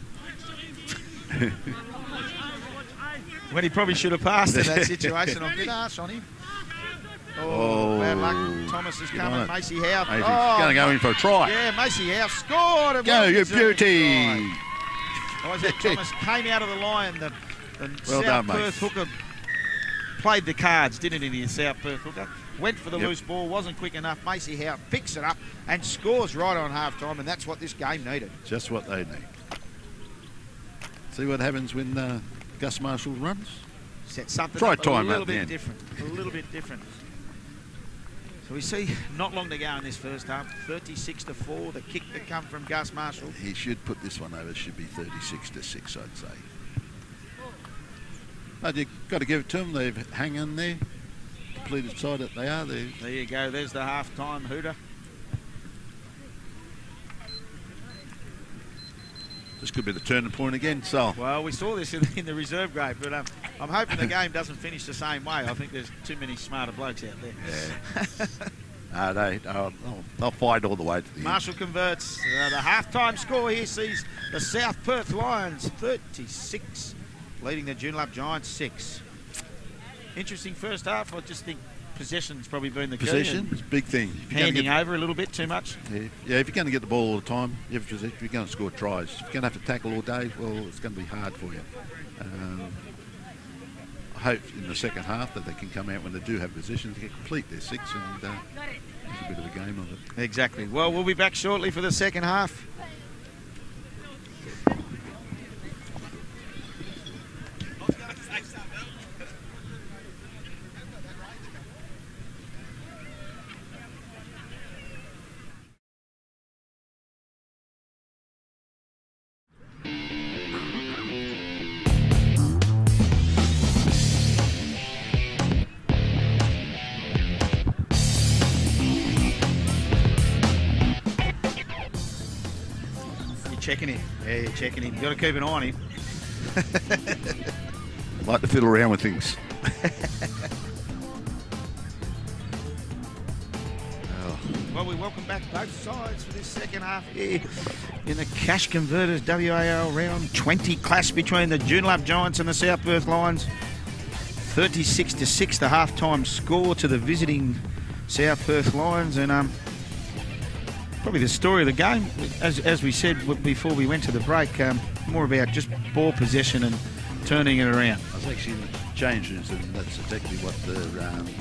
[SPEAKER 1] When he probably should have passed in that situation. I'm a bit harsh on him. Oh, bad luck. Thomas is coming. Macy Howe.
[SPEAKER 2] Macy's going to go in for a try.
[SPEAKER 1] Yeah, Macy Howe scored.
[SPEAKER 2] Go, you beauty.
[SPEAKER 1] Isaac Thomas came out of the line. The
[SPEAKER 2] well
[SPEAKER 1] South
[SPEAKER 2] done,
[SPEAKER 1] Perth
[SPEAKER 2] mate.
[SPEAKER 1] hooker played the cards, didn't he, the South Perth hooker? Went for the loose ball, wasn't quick enough. Macy Howe picks it up and scores right on half-time, and that's what this game needed.
[SPEAKER 2] Just what they need. See what happens when Gus Marshall runs?
[SPEAKER 1] Set something
[SPEAKER 2] Try
[SPEAKER 1] up
[SPEAKER 2] time
[SPEAKER 1] a little
[SPEAKER 2] at
[SPEAKER 1] bit
[SPEAKER 2] the end.
[SPEAKER 1] different. A little bit different. So we see not long to go in this first half. 36-4. The kick that come from Gus Marshall.
[SPEAKER 2] He should put this one over. It should be 36-6, I'd say. But you've got to give it to them. They've hung in there. Completed side that they are.
[SPEAKER 1] There you go. There's the half-time hooter.
[SPEAKER 2] This could be the turning point again, so.
[SPEAKER 1] Well, we saw this in the reserve grade, but I'm hoping the game doesn't finish the same way. I think there's too many smarter blokes out there.
[SPEAKER 2] Yeah. They'll fight all the way to the
[SPEAKER 1] Marshall
[SPEAKER 2] end.
[SPEAKER 1] converts. The half-time score here sees the South Perth Lions 36, leading the Joondalup Giants 6. Interesting first half. I just think possession's probably been the key.
[SPEAKER 2] Possession is a big thing.
[SPEAKER 1] Handing over a little bit too much.
[SPEAKER 2] Yeah, if you're going to get the ball all the time, if you're going to score tries. If you're going to have to tackle all day, well, it's going to be hard for you. I hope in the second half that they can come out when they do have possession to complete their 6 and there's a bit of a game of it.
[SPEAKER 1] Exactly. Well, we'll be back shortly for the second half. Checking him. Yeah, you're checking him. You've got to keep an eye on him.
[SPEAKER 2] Like to fiddle around with things.
[SPEAKER 1] Well, we welcome back both sides for this second half here in the Cash Converters WAL round 20 clash between the Joondalup Giants and the South Perth Lions. 36-6, the half-time score to the visiting South Perth Lions, and probably the story of the game, as we said before we went to the break, more about just ball possession and turning it around.
[SPEAKER 2] I was actually in the change rooms, and that's exactly what the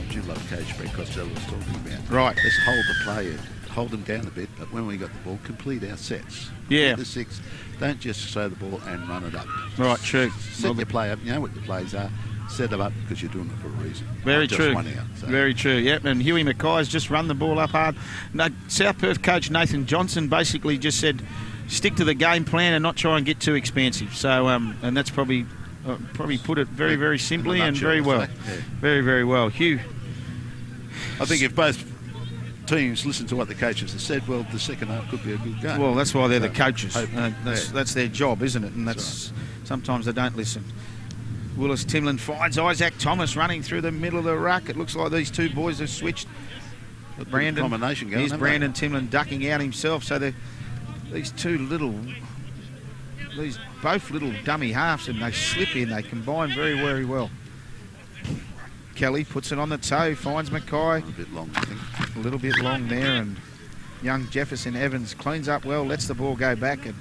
[SPEAKER 2] Joondalup coach, Brett Costello, was talking about.
[SPEAKER 1] Right.
[SPEAKER 2] Let's hold the player, hold them down a bit, but when we got the ball, complete our sets.
[SPEAKER 1] Yeah.
[SPEAKER 2] Get the 6. Don't just throw the ball and run it up.
[SPEAKER 1] Right, true.
[SPEAKER 2] Set your play up. You know what the plays are. Set them up because you're doing it for a reason.
[SPEAKER 1] Very
[SPEAKER 2] Not
[SPEAKER 1] true.
[SPEAKER 2] Just one out, so.
[SPEAKER 1] Very true, yep. And Huey Mackay's just run the ball up hard. No, South Perth coach Nathan Johnson basically just said, stick to the game plan and not try and get too expansive. So, and that's probably put it very, very simply and very well.
[SPEAKER 2] Yeah.
[SPEAKER 1] Very, very well. Hugh.
[SPEAKER 2] I think if both teams listen to what the coaches have said, well, the second half could be a good game.
[SPEAKER 1] Well, that's why they're the coaches.
[SPEAKER 2] Hope,
[SPEAKER 1] That's their job, isn't it? And that's sometimes they don't listen. Willis Timlin finds Isaac Thomas running through the middle of the ruck. It looks like these two boys have switched. Brandon,
[SPEAKER 2] combination going.
[SPEAKER 1] Here's Brandon Timlin ducking out himself. So these both little dummy halves, and they slip in. They combine very, very well. Kelly puts it on the toe, finds Mackay.
[SPEAKER 2] A bit long, I think.
[SPEAKER 1] A little bit long there, and young Jefferson Evans cleans up well, lets the ball go back, and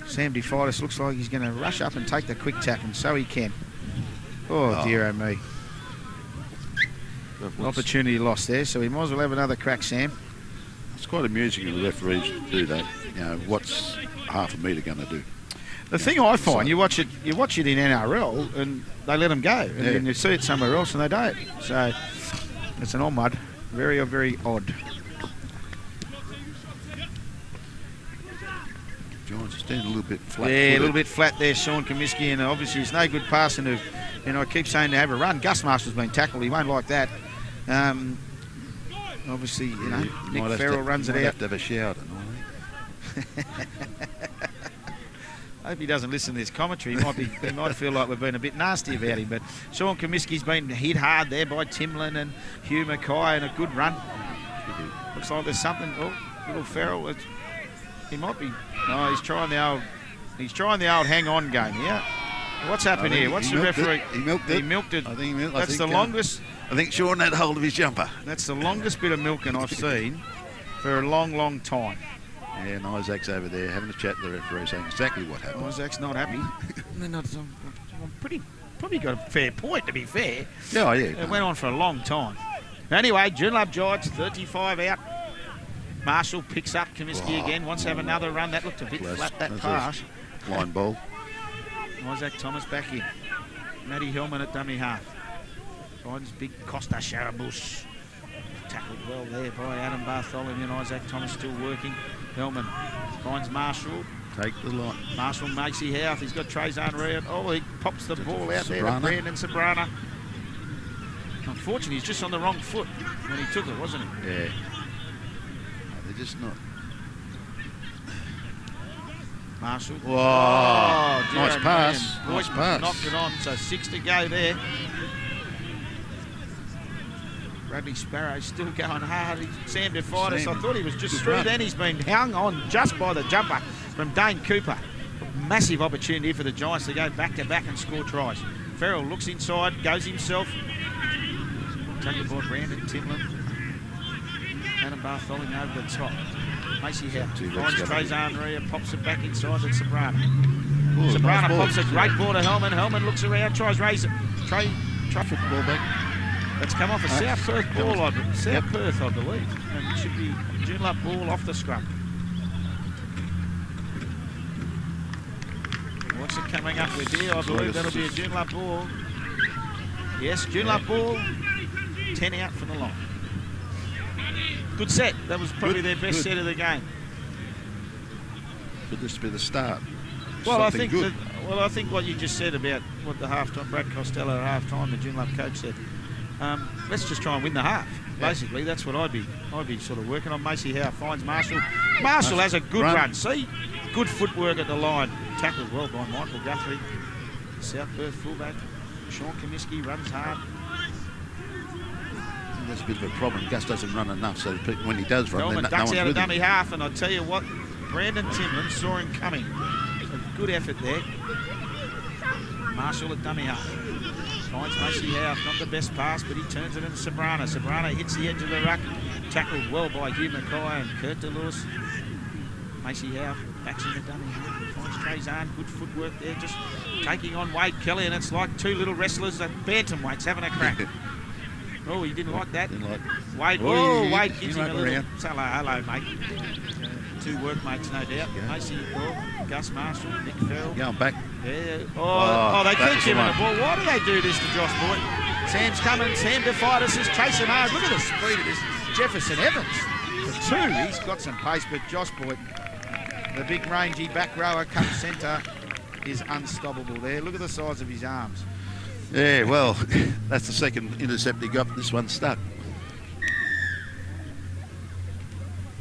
[SPEAKER 1] Sam DeFitis looks like he's going to rush up and take the quick tap, and so he can. Oh, dear oh me. Opportunity lost there, so we might as well have another crack, Sam.
[SPEAKER 2] It's quite amusing when the referees do that. You know, what's half a metre going to do?
[SPEAKER 1] The thing I find, you watch it in NRL and they let them go, and then you see it somewhere else and they don't. So it's an odd, very, very odd.
[SPEAKER 2] Giants standing a little bit flat.
[SPEAKER 1] Yeah, a little bit flat there, Sean Comiskey, and obviously it's no good passing to. I keep saying to have a run. Gus Marshall's been tackled. He won't like that. Obviously, Nick Farrell runs it out.
[SPEAKER 2] Have to have a shower tonight.
[SPEAKER 1] I hope he doesn't listen to this commentary. He might feel like we've been a bit nasty about him. But Sean Comiskey's been hit hard there by Timlin and Hugh Mackay, and a good run. Looks like there's something. Oh, little Farrell. He might be. No, he's trying the old hang on game here. What's happened here? What's the referee?
[SPEAKER 2] He milked it.
[SPEAKER 1] He milked it.
[SPEAKER 2] I think he milked it.
[SPEAKER 1] That's the longest.
[SPEAKER 2] I think Sean had hold of his jumper.
[SPEAKER 1] That's the longest bit of milking I've seen for a long, long time.
[SPEAKER 2] Yeah, and Isaac's over there having a chat to the referee, saying exactly what happened.
[SPEAKER 1] Isaac's not happy. Probably got a fair point, to be fair.
[SPEAKER 2] Yeah, yeah.
[SPEAKER 1] It went on for a long time. Anyway, Joondalup Giants, 35 out. Marshall picks up Comiskey again. Wants to have another run. That looked a bit flat, that pass.
[SPEAKER 2] Line ball.
[SPEAKER 1] Isaac Thomas back in. Matty Hellman at dummy half. Finds big Costa Sharabus. Tackled well there by Adam Bartholomew, and Isaac Thomas still working. Hellman finds Marshall.
[SPEAKER 2] Take the line.
[SPEAKER 1] Marshall makes he half. He's got Trezan Reed. Oh, he pops the ball out there to Brandon Sabrana. Unfortunately, he's just on the wrong foot when he took it, wasn't he?
[SPEAKER 2] Yeah. They're just not.
[SPEAKER 1] Marshall.
[SPEAKER 2] Whoa. Oh, nice pass.
[SPEAKER 1] Nice pass. Knocked it on, so 6 to go there. Bradley Sparrow still going hard. Sam DeFitis, I thought he was just through then. He's been hung on just by the jumper from Dane Cooper. Massive opportunity for the Giants to go back-to-back and score tries. Farrell looks inside, goes himself. Taken by Brandon Timlin. Adam Bartholomew over the top. Macy Howe finds Trezan Reed, pops it back inside to Sabrana. Sabrana pops a great ball to Hellman. Hellman looks around, tries raise it. Try ball back. That's come off a South Perth ball, Perth, I believe. And it should be Joondalup ball off the scrum. What's it coming up with here? I believe that'll be a Joondalup ball. Yes, Joondalup ball. 10 out from the line. Good set. That was probably their best set of the game.
[SPEAKER 2] Could this be the start?
[SPEAKER 1] Well, I think what you just said about what the halftime, Brad Costello at halftime, the Joondalup coach said. Let's just try and win the half. Basically, that's what I'd be sort of working on. Macy Howe finds Marshall. Marshall has a good run. See, good footwork at the line. Tackled well by Michael Guthrie. South Perth fullback. Sean Comiskey runs hard.
[SPEAKER 2] That's a bit of a problem. Gus doesn't run enough, so when he does run,
[SPEAKER 1] Hellman
[SPEAKER 2] then
[SPEAKER 1] ducks
[SPEAKER 2] no
[SPEAKER 1] out
[SPEAKER 2] one's
[SPEAKER 1] of
[SPEAKER 2] with
[SPEAKER 1] dummy half, and I tell you what, Brandon Timlin saw him coming. A good effort there. Marshall at dummy half. Finds Macy Howe, not the best pass, but he turns it into Sabrana. Sabrana hits the edge of the ruck. Tackled well by Hugh Mackay and Kurt DeLewis. Macy Howe backs in the dummy half. Finds Trezan, good footwork there, just taking on Wade Kelly, and it's like two little wrestlers at bantamweights having a crack. Oh, he didn't like that. Wade, Wade gives him a little hello, mate. Two workmates, no doubt. Yeah. Macy, Gus Marshall, Nick Farrell.
[SPEAKER 2] Going back.
[SPEAKER 1] Yeah. Oh, they keep giving the ball. Why do they do this to Josh Boyd? Sam's coming. Sam DeFitis is chasing hard. Look at the speed of this Jefferson Evans. The two, he's got some pace, but Josh Boyd, the big rangy back rower, come centre, is unstoppable there. Look at the size of his arms.
[SPEAKER 2] Yeah, well, that's the second intercept he got. This one stuck.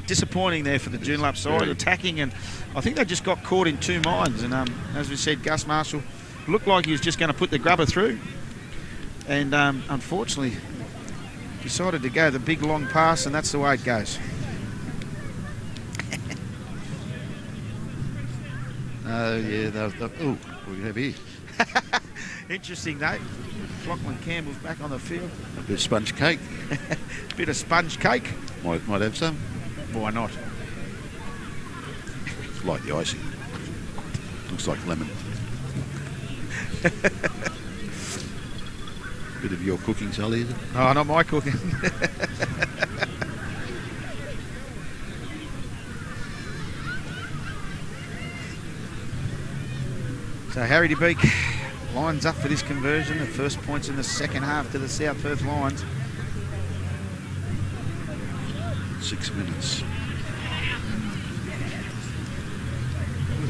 [SPEAKER 1] disappointing there for the Joondalup side, attacking, and I think they just got caught in two minds. And as we said, Gus Marshall looked like he was just going to put the grubber through, and unfortunately decided to go the big long pass, and that's the way it goes.
[SPEAKER 2] Oh, yeah. Oh, what do we have here?
[SPEAKER 1] Interesting, though. Lachlan Campbell's back on the field.
[SPEAKER 2] A bit of sponge cake.
[SPEAKER 1] Bit of sponge cake.
[SPEAKER 2] Might have some.
[SPEAKER 1] Why not?
[SPEAKER 2] It's like the icing. Looks like lemon. Bit of your cooking, Sally, is it?
[SPEAKER 1] Oh, not my cooking. So Harry de Beek lines up for this conversion. The first points in the second half to the South Perth Lions.
[SPEAKER 2] 6 minutes.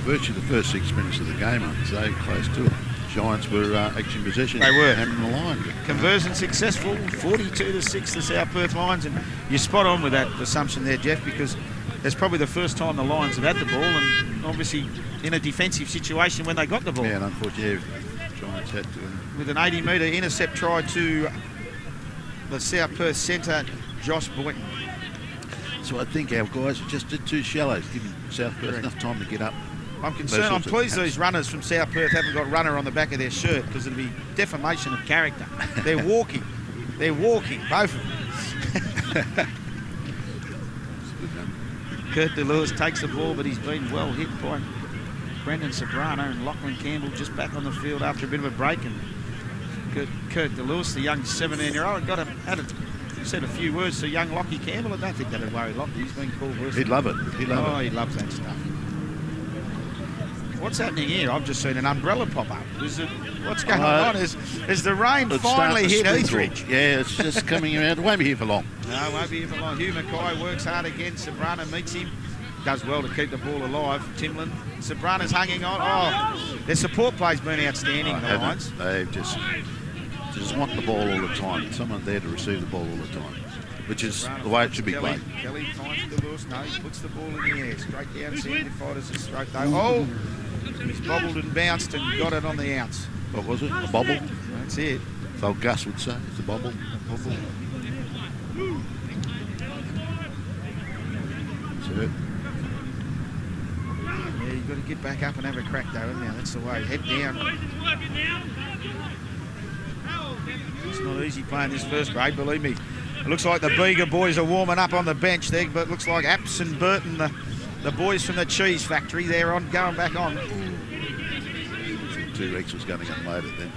[SPEAKER 2] Virtually the first 6 minutes of the game, I'd say, close to it. Giants were actually in possession.
[SPEAKER 1] They were.
[SPEAKER 2] Having the line.
[SPEAKER 1] Conversion successful, 42-6 the South Perth Lions. And you're spot on with that assumption there, Jeff, because it's probably the first time the Lions have had the ball, and obviously in a defensive situation when they got the ball.
[SPEAKER 2] Yeah, and unfortunately, Giants had to.
[SPEAKER 1] With an 80-metre intercept try to the South Perth centre, Josh Boynton.
[SPEAKER 2] So I think our guys are just too shallow, giving South Perth enough time to get up.
[SPEAKER 1] I'm concerned. I'm pleased these runners from South Perth haven't got runner on the back of their shirt, because it'll be defamation of character. They're walking. They're walking, both of them. Kurt DeLewis takes the ball, but he's been well hit by Brendan Sobrano, and Lachlan Campbell just back on the field after a bit of a break. And Kurt DeLewis, the young 17-year-old, said a few words to young Lockie Campbell. I don't think that'd worry Lockie. He's been called worse.
[SPEAKER 2] He'd love it. He'd love it.
[SPEAKER 1] Oh, he loves that stuff. What's happening here? I've just seen an umbrella pop up. What's going on? Is the rain finally hit Heathridge?
[SPEAKER 2] Yeah, it's just coming around. It won't be here for long.
[SPEAKER 1] No, it won't be here for long. Hugh Mackay works hard again. Sobrano meets him. Does well to keep the ball alive. Timlin. Sobrano's hanging on. Oh, their support play's been outstanding, the Lions.
[SPEAKER 2] They just want the ball all the time. Someone there to receive the ball all the time, which is Sobrano the way it should be played.
[SPEAKER 1] Kelly finds the loose. No, he puts the ball in the air. Straight down, Sandy fighters a stroke though. Oh, he's bobbled and bounced and got it on the ounce.
[SPEAKER 2] What was it? A bobble?
[SPEAKER 1] That's it.
[SPEAKER 2] So Gus would say it's a bobble. Bobble. That's it.
[SPEAKER 1] Yeah, you've got to get back up and have a crack though, isn't it? That's the way. Head down. It's not easy playing this first grade, believe me. It looks like the Bega boys are warming up on the bench there, but it looks like Apps and Burton, the boys from the cheese factory, they're on going back on.
[SPEAKER 2] 2 weeks was going to unload it then.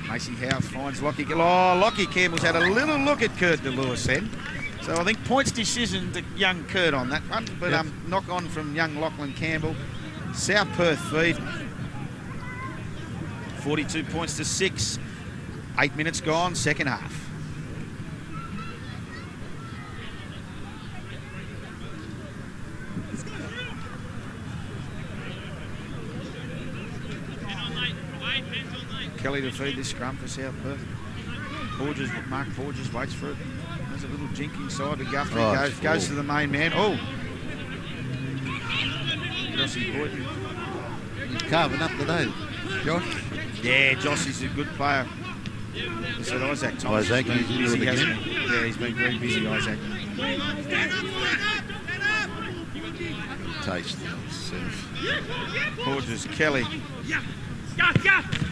[SPEAKER 1] Macy House finds Lockie. Oh, Lockie Campbell's had a little look at Kurt DeLewis then. So I think points decision to young Kurt on that one. But knock on from young Lachlan Campbell. South Perth feed. 42 points to 6. 8 minutes gone, second half. Kelly to feed this scrum for South Perth. Mark Porges waits for it. There's a little jink inside to Guthrie. Goes to the main man. Oh! Jossie Boyton.
[SPEAKER 2] He's carving up today, Josh.
[SPEAKER 1] Yeah, Jossie's a good player. I said Isaac Thomas.
[SPEAKER 2] Isaac, he's busy, hasn't he?
[SPEAKER 1] Yeah, he's been very busy, Isaac.
[SPEAKER 2] Taste.
[SPEAKER 1] Porges, Kelly.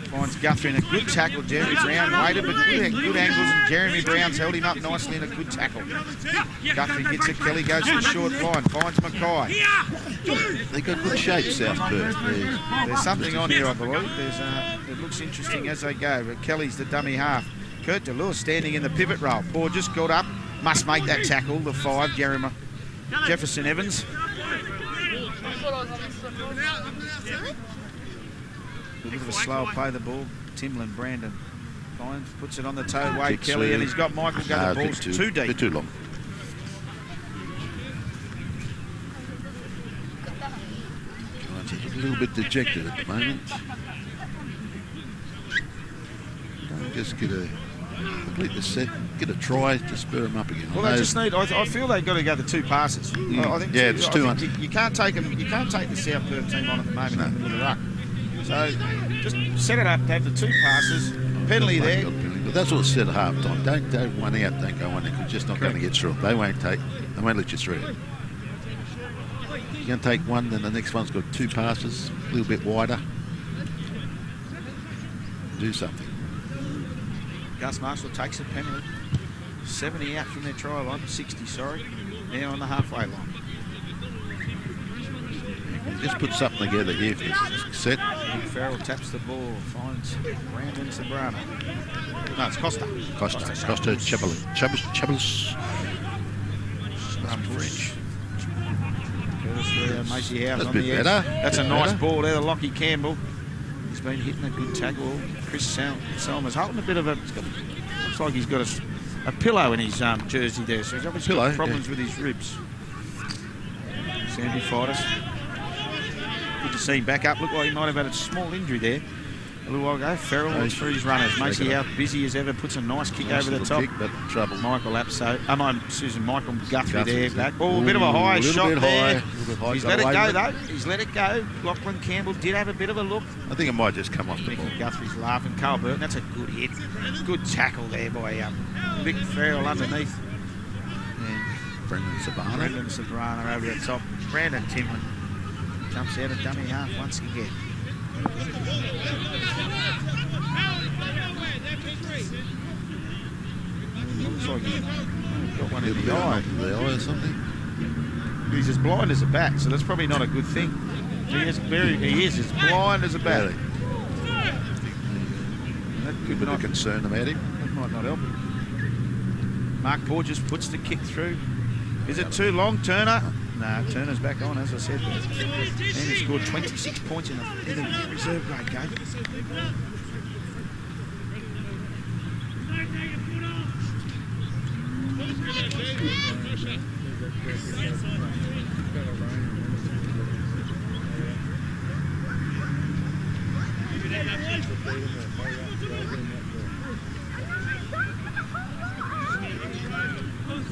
[SPEAKER 1] Finds Guthrie in a good tackle. Jeremy Brown waited, but good angles, and Jeremy Brown's held him up nicely in a good tackle. Guthrie gets it. Kelly goes to the short line. Finds Mackay.
[SPEAKER 2] They got good shape, South Perth.
[SPEAKER 1] There's something on here, I believe. It looks interesting as they go. But Kelly's the dummy half. Kurt DeLewis standing in the pivot role. Paul just got up. Must make that tackle. The 5, Jeremy Jefferson Evans. A bit of a slow play the ball. Timlin Brandon finds, puts it on the toe. Wade Kelly, and he's got Michael go. The ball's too deep.
[SPEAKER 2] Too long. He's a little bit dejected at the moment. Don't just get a complete the set, get a try to spur them up again.
[SPEAKER 1] Well, they just need. I feel they've got to go the 2 passes. I think.
[SPEAKER 2] Yeah, it's 2 on.
[SPEAKER 1] You can't take them. You can't take the South Perth team on at the moment in the middle of the ruck. So just set it up to have the 2 passes. Penalty there.
[SPEAKER 2] But that's what it said at half time. Don't go one out. Don't go one in. You're just not going to get through it. They won't let you through it. You're going to take one, then the next one's got 2 passes, a little bit wider. Do something.
[SPEAKER 1] Gus Marshall takes a penalty. 70 out from their try line, 60, sorry. Now on the halfway line.
[SPEAKER 2] Just put something together here for this set.
[SPEAKER 1] Nick Farrell taps the ball, finds Brandon Sobrano. No, it's Costa.
[SPEAKER 2] Costa Chabelis.
[SPEAKER 1] French. Macy House
[SPEAKER 2] That's
[SPEAKER 1] on
[SPEAKER 2] a bit
[SPEAKER 1] the edge.
[SPEAKER 2] better.
[SPEAKER 1] That's a nice ball there, Lockie Campbell. He's been hitting a good tackle. Chris Selma's holding a bit of a... Looks like he's got a pillow in his jersey there, so he's obviously got problems with his ribs. Sandy Fidus. Good to see him back up. Looked like he might have had a small injury there a little while ago. Farrell looks for his runners. Macy out busy as ever, puts a nice kick over the top.
[SPEAKER 2] Kick, but trouble.
[SPEAKER 1] Michael Guthrie there. Back. Oh, a bit of a high shot there. He's let it go though. He's let it go. Lachlan Campbell did have a bit of a look.
[SPEAKER 2] I think it might just come off the ball.
[SPEAKER 1] Guthrie's laughing. Carl Burton, that's a good hit. Good tackle there by Vic Farrell underneath. And
[SPEAKER 2] Brendan
[SPEAKER 1] Sobrano over the top. Brandon Timlin jumps out of dummy half once again. Looks like he's got one in the eye.
[SPEAKER 2] Or something.
[SPEAKER 1] He's as blind as a bat, so that's probably not a good thing. He is as blind as a bat. That could
[SPEAKER 2] bit of concern about him.
[SPEAKER 1] That might not help him. Mark Porges puts the kick through. Is it too long, Turner? No, Turner's back on, as I said. And he scored 26 points in the reserve grade game.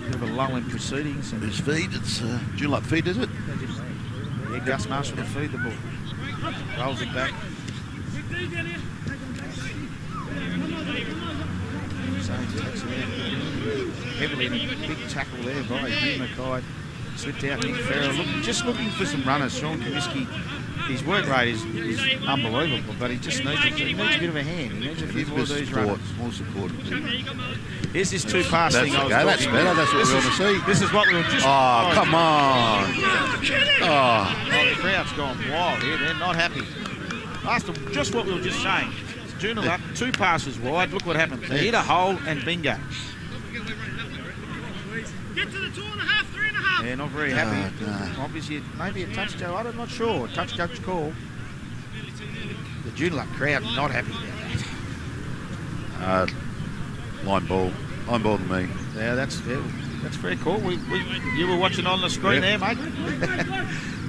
[SPEAKER 1] Bit of a lull in proceedings. And
[SPEAKER 2] whose feed? It's Joondalup feed, is it?
[SPEAKER 1] Yeah, Gus Marshall to feed the ball. Rolls it back. Heavily, big tackle there by Hugh Mackay. Slipped out Nick Farrell. Just looking for some runners. Sean Comiskey, his work rate is unbelievable, but he just needs a bit of a hand. He needs a few more of these runners.
[SPEAKER 2] More support.
[SPEAKER 1] Here's this 2 pass thing I was talking
[SPEAKER 2] That's better. That's what we want to see.
[SPEAKER 1] This is what we were just...
[SPEAKER 2] Oh, come on.
[SPEAKER 1] Oh, the crowd's gone wild here. They're not happy. Asked them just what we were just saying. Joondalup, 2 passes wide. Look what happened. They hit a hole and bingo.
[SPEAKER 3] Get to the 2.5, 3.5.
[SPEAKER 1] Yeah, not very happy. Obviously, maybe a touch, Joe. I'm not sure. Touch coach call. The Joondalup crowd not happy about that.
[SPEAKER 2] Line ball to me.
[SPEAKER 1] Yeah, that's very cool. You were watching on the screen there, mate.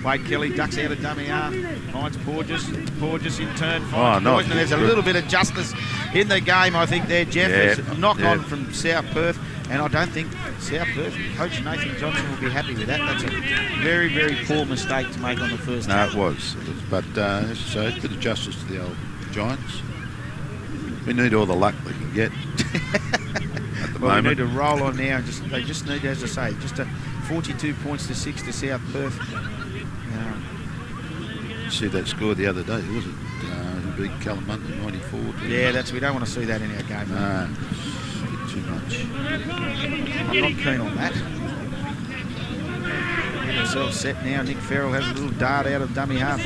[SPEAKER 1] Wade Kelly ducks out of dummy half. Finds Porges. Porges in turn finds Poison. There's a little bit of justice in the game, I think, there, Jeff. There's a knock-on from South Perth, and I don't think South Perth, Coach Nathan Johnson will be happy with that. That's a very, very poor mistake to make on the first
[SPEAKER 2] No, it was. But so a bit of justice to the old Giants. We need all the luck we can get at the moment.
[SPEAKER 1] We need to roll on now. They just need, as I say, just a 42 points to 6 to South Perth.
[SPEAKER 2] You see that score the other day, was it? He beat Kalamunda 94.
[SPEAKER 1] Yeah, we don't want to see that in our game.
[SPEAKER 2] No, too much.
[SPEAKER 1] I'm not keen on that. Get himself set now. Nick Farrell has a little dart out of dummy half.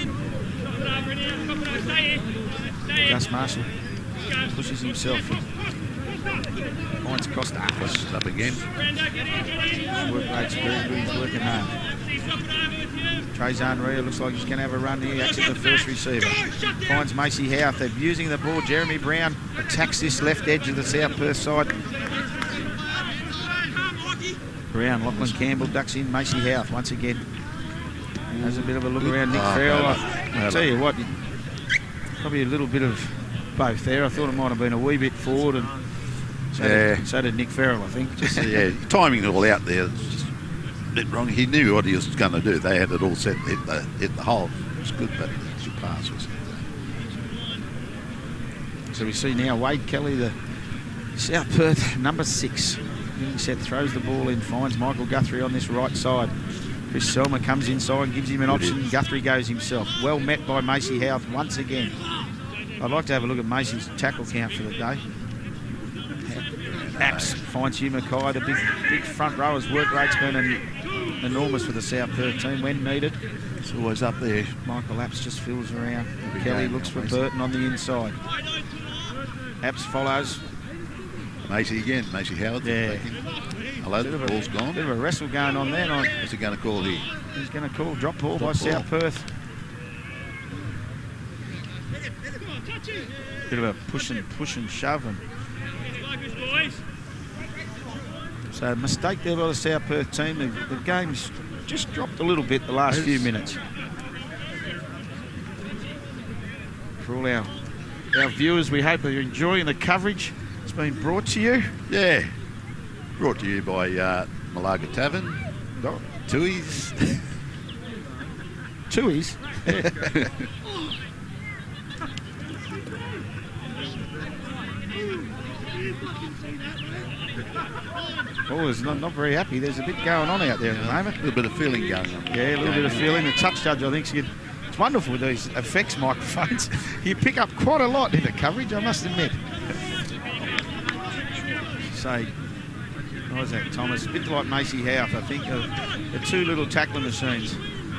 [SPEAKER 1] Gus Marshall pushes himself in. Finds Costa.
[SPEAKER 2] Costa's up again.
[SPEAKER 1] His work rate's very good. He's working hard. Trezan Rea looks like he's going to have a run here. Actually, the first receiver. Finds Macy Howarth. They're using the ball. Jeremy Brown attacks this left edge of the South Perth side. Brown, Lachlan Campbell ducks in. Macy Howarth once again. Has a bit of a look around. Nick Farrell. I'll tell you what, probably a little bit of both there. I thought it might have been a wee bit forward and So did Nick Farrell, I think.
[SPEAKER 2] Just, timing it all out there. It's just a bit wrong. He knew what he was going to do. They had it all set, hit the hole. It was good, but it's your pass was.
[SPEAKER 1] So we see now Wade Kelly, the South Perth number 6. Getting set, throws the ball in, finds Michael Guthrie on this right side. Chris Selma comes inside, gives him an option. Guthrie goes himself. Well met by Macy Howarth once again. I'd like to have a look at Macy's tackle count for the day. Apps finds Hugh Mackay. The big front rowers work rate's been enormous for the South Perth team when needed.
[SPEAKER 2] It's always up there.
[SPEAKER 1] Michael Apps just fills around. Kelly looks for Burton on the inside. Apps follows.
[SPEAKER 2] Macy again. Macy Howard.
[SPEAKER 1] Yeah.
[SPEAKER 2] Hello, the ball's gone.
[SPEAKER 1] Bit of a wrestle going on there.
[SPEAKER 2] What's he going to call here?
[SPEAKER 1] He's going to call drop ball by South Perth. Bit of a push and shove. So a mistake there by the South Perth team. The game's just dropped a little bit the last few minutes. For all our viewers, we hope you're enjoying the coverage. It's been brought to you.
[SPEAKER 2] Yeah. Brought to you by Malaga Tavern. Tui's.
[SPEAKER 1] Tui's? Yeah. Oh, it's not very happy. There's a bit going on out there at the moment.
[SPEAKER 2] A little bit of feeling going on.
[SPEAKER 1] Yeah, a little bit of feeling. The touch judge, I think, it's wonderful with these effects microphones. You pick up quite a lot in the coverage, I must admit. So, what was that, Thomas? A bit like Macy Howarth, I think. The two little tackling machines.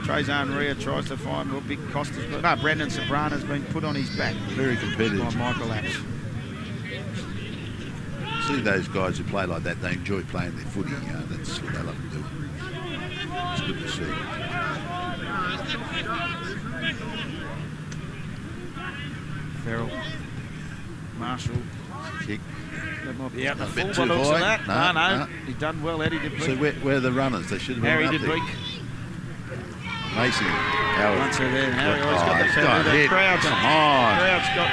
[SPEAKER 1] Trezan Ria tries to find Big Costas, but no, Brendan Sobrano's been put on his back.
[SPEAKER 2] Very competitive.
[SPEAKER 1] By Michael Apps.
[SPEAKER 2] See those guys who play like that, they enjoy playing their footy. That's what they love to do. It's good to see.
[SPEAKER 1] Farrell, Marshall,
[SPEAKER 2] kick.
[SPEAKER 1] That might be out the
[SPEAKER 2] A
[SPEAKER 1] full
[SPEAKER 2] bit
[SPEAKER 1] by
[SPEAKER 2] too
[SPEAKER 1] looks of
[SPEAKER 2] high.
[SPEAKER 1] that.
[SPEAKER 2] No.
[SPEAKER 1] He's done well, Eddie DeBeek.
[SPEAKER 2] So where are the runners? They should have been
[SPEAKER 1] Harry
[SPEAKER 2] up there.
[SPEAKER 1] DeBeek.
[SPEAKER 2] Macy Howard.
[SPEAKER 1] Once there, Harry always got the
[SPEAKER 2] hit.
[SPEAKER 1] crowd's
[SPEAKER 2] Come on.
[SPEAKER 1] Crowd's got.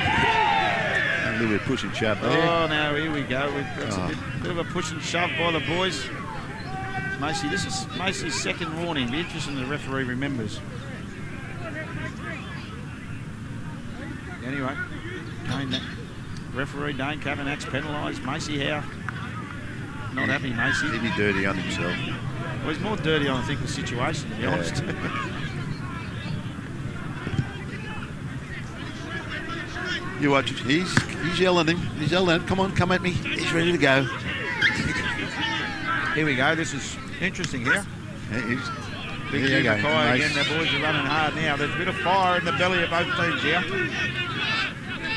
[SPEAKER 2] A little bit push and shove there.
[SPEAKER 1] Oh, now here we go. We've got a bit of a push and shove by the boys. Macy, this is Macy's second warning. Be interesting if the referee remembers. Anyway, referee Dane Cavanagh's penalised. Macy Howe. Not happy, Macy.
[SPEAKER 2] He'd be dirty on himself.
[SPEAKER 1] Well, he's more dirty on, I think, the situation, to be honest.
[SPEAKER 2] You watch it. He's yelling him. He's yelling. Come on, come at me. He's ready to go.
[SPEAKER 1] Here we go. This is interesting here. Big
[SPEAKER 2] There you go.
[SPEAKER 1] fire
[SPEAKER 2] Nice.
[SPEAKER 1] again. The boys are running hard now. There's a bit of fire in the belly of both teams here.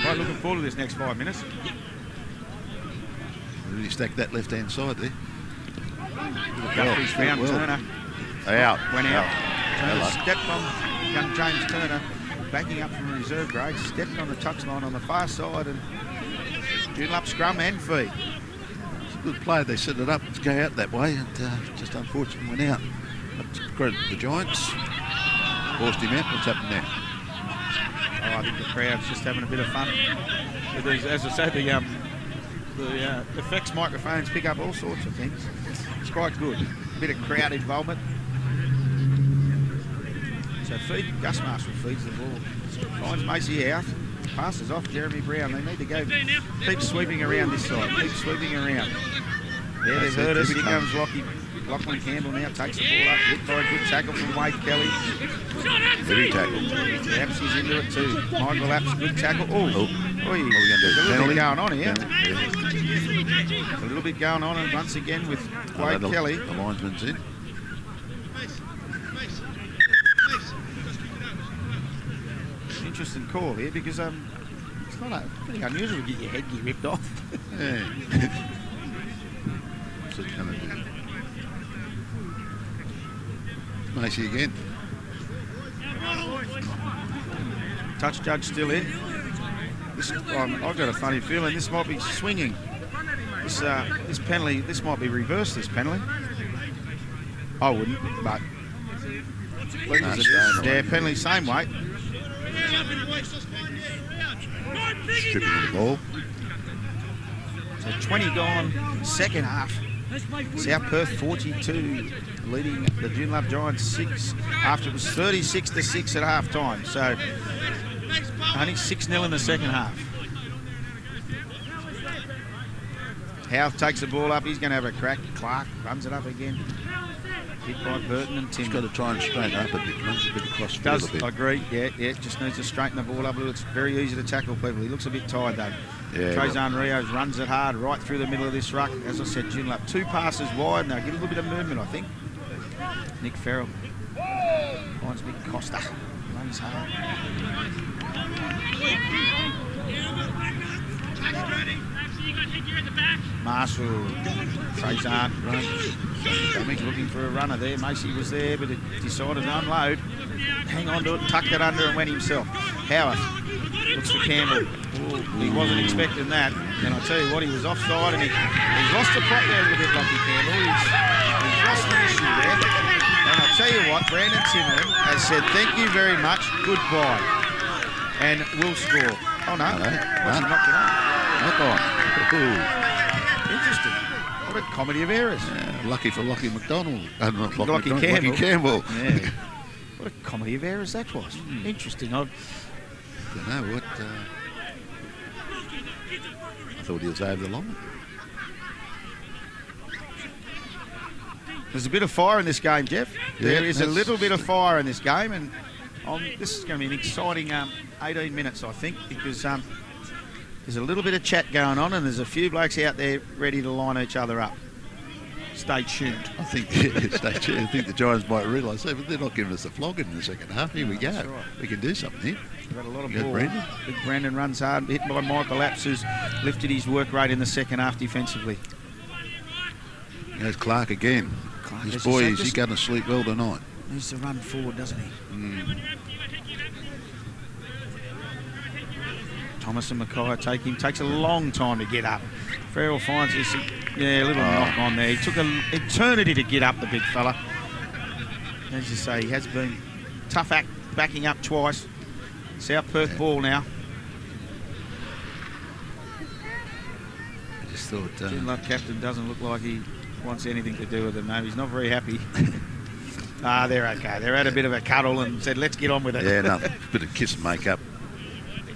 [SPEAKER 1] Quite looking forward to this next 5 minutes.
[SPEAKER 2] Really stacked that left-hand side there.
[SPEAKER 1] Guthrie's found Turner.
[SPEAKER 2] Out.
[SPEAKER 1] Went out. Turner
[SPEAKER 2] Hello.
[SPEAKER 1] stepped on young James Turner, backing up from reserve grade, stepped on the touchline on the far side and Joondalup scrum and feed.
[SPEAKER 2] It's a good play. They set it up to go out that way and just unfortunately went out. But credit to the Giants. Forced him out. What's happened now?
[SPEAKER 1] Oh, I think the crowd's just having a bit of fun. As I said, the effects microphones pick up all sorts of things. It's quite good. A bit of crowd involvement. So Gus Marshall feeds the ball. Finds Macy out. Passes off Jeremy Brown. They need to go. Keep sweeping around this side. Keep sweeping around. Yeah, they've heard us. Here comes Lachlan Campbell now. Takes the ball up. Hit by a good tackle from Wade Kelly.
[SPEAKER 2] Heavy tackle.
[SPEAKER 1] Apps is into it too. Michael Apps, good tackle. Oh,
[SPEAKER 2] What are we going to do?
[SPEAKER 1] there's a little bit going on here.
[SPEAKER 2] Yeah.
[SPEAKER 1] A little bit going on, and once again with Wade Kelly.
[SPEAKER 2] The linesman's in.
[SPEAKER 1] Interesting call here because it's not pretty unusual to get your headgear ripped off.
[SPEAKER 2] Yeah. What's it going to do? Macy again.
[SPEAKER 1] Touch judge still in. I've got a funny feeling this might be swinging. This penalty, this might be reversed, this penalty. I wouldn't, but penalty same way.
[SPEAKER 2] Stripping the ball.
[SPEAKER 1] So 20 gone, second half. South Perth 42, leading the Joondalup Giants 6 after it was 36-6 at half time. So only 6-0 in the second half. Houth takes the ball up. He's going to have a crack. Clark runs it up again. Hit by Burton and Tim.
[SPEAKER 2] He's got to try and straighten up a bit. Runs a bit across the field a bit.
[SPEAKER 1] I agree. Yeah. Just needs to straighten the ball up a little. It's very easy to tackle people. He looks a bit tired though.
[SPEAKER 2] Yeah,
[SPEAKER 1] Trezan Rios runs it hard right through the middle of this ruck. As I said, Joondalup 2 passes wide. Now get a little bit of movement, I think. Nick Farrell finds Big Costa. Runs hard. Marshall, Trezan runs. Cummings looking for a runner there. Macy was there, but it decided to unload. Hang on to it, tucked it under and went himself. Howard looks for Campbell. Ooh, he wasn't expecting that. And I'll tell you what, he was offside and he's lost the plot there a little bit, Lockie Campbell. He's lost the issue there. And I'll tell you what, Brandon Timlin has said thank you very much, goodbye. And will score. Oh no, he knocked it on.
[SPEAKER 2] Knock on.
[SPEAKER 1] Interesting. What a comedy of errors.
[SPEAKER 2] Yeah, lucky for Lockie McDonald. Not
[SPEAKER 1] Lockie
[SPEAKER 2] McDonald, Lockie Campbell.
[SPEAKER 1] Yeah. What a comedy of errors that was. Interesting.
[SPEAKER 2] I don't know what. I thought he was over the line.
[SPEAKER 1] There's a bit of fire in this game, Jeff.
[SPEAKER 2] Yeah,
[SPEAKER 1] there is a little bit of fire in this game, and this is going to be an exciting 18 minutes, I think, because there's a little bit of chat going on, and there's a few blokes out there ready to line each other up. Stay tuned.
[SPEAKER 2] I think, stay tuned. I think the Giants might realise that, but they're not giving us a flogging in the second half. Here we go. Right. We can do something here.
[SPEAKER 1] We've got a lot of ball. Big Brandon runs hard, hit by Michael Apps, who's lifted his work rate in the second half defensively.
[SPEAKER 2] There's Clark again. His boy, is he going to sleep well tonight?
[SPEAKER 1] Needs to run forward, doesn't he? Thomas and Mackay take him. Takes a long time to get up. Farrell finds this, a little knock on there. He took an eternity to get up, the big fella. As you say, he has been tough act, backing up twice. South Perth ball now.
[SPEAKER 2] I just thought...
[SPEAKER 1] Joondalup captain doesn't look like he wants anything to do with it, no. He's not very happy. They're okay. They're at a bit of a cuddle and said, let's get on with it.
[SPEAKER 2] Yeah, no, bit of kiss and make up.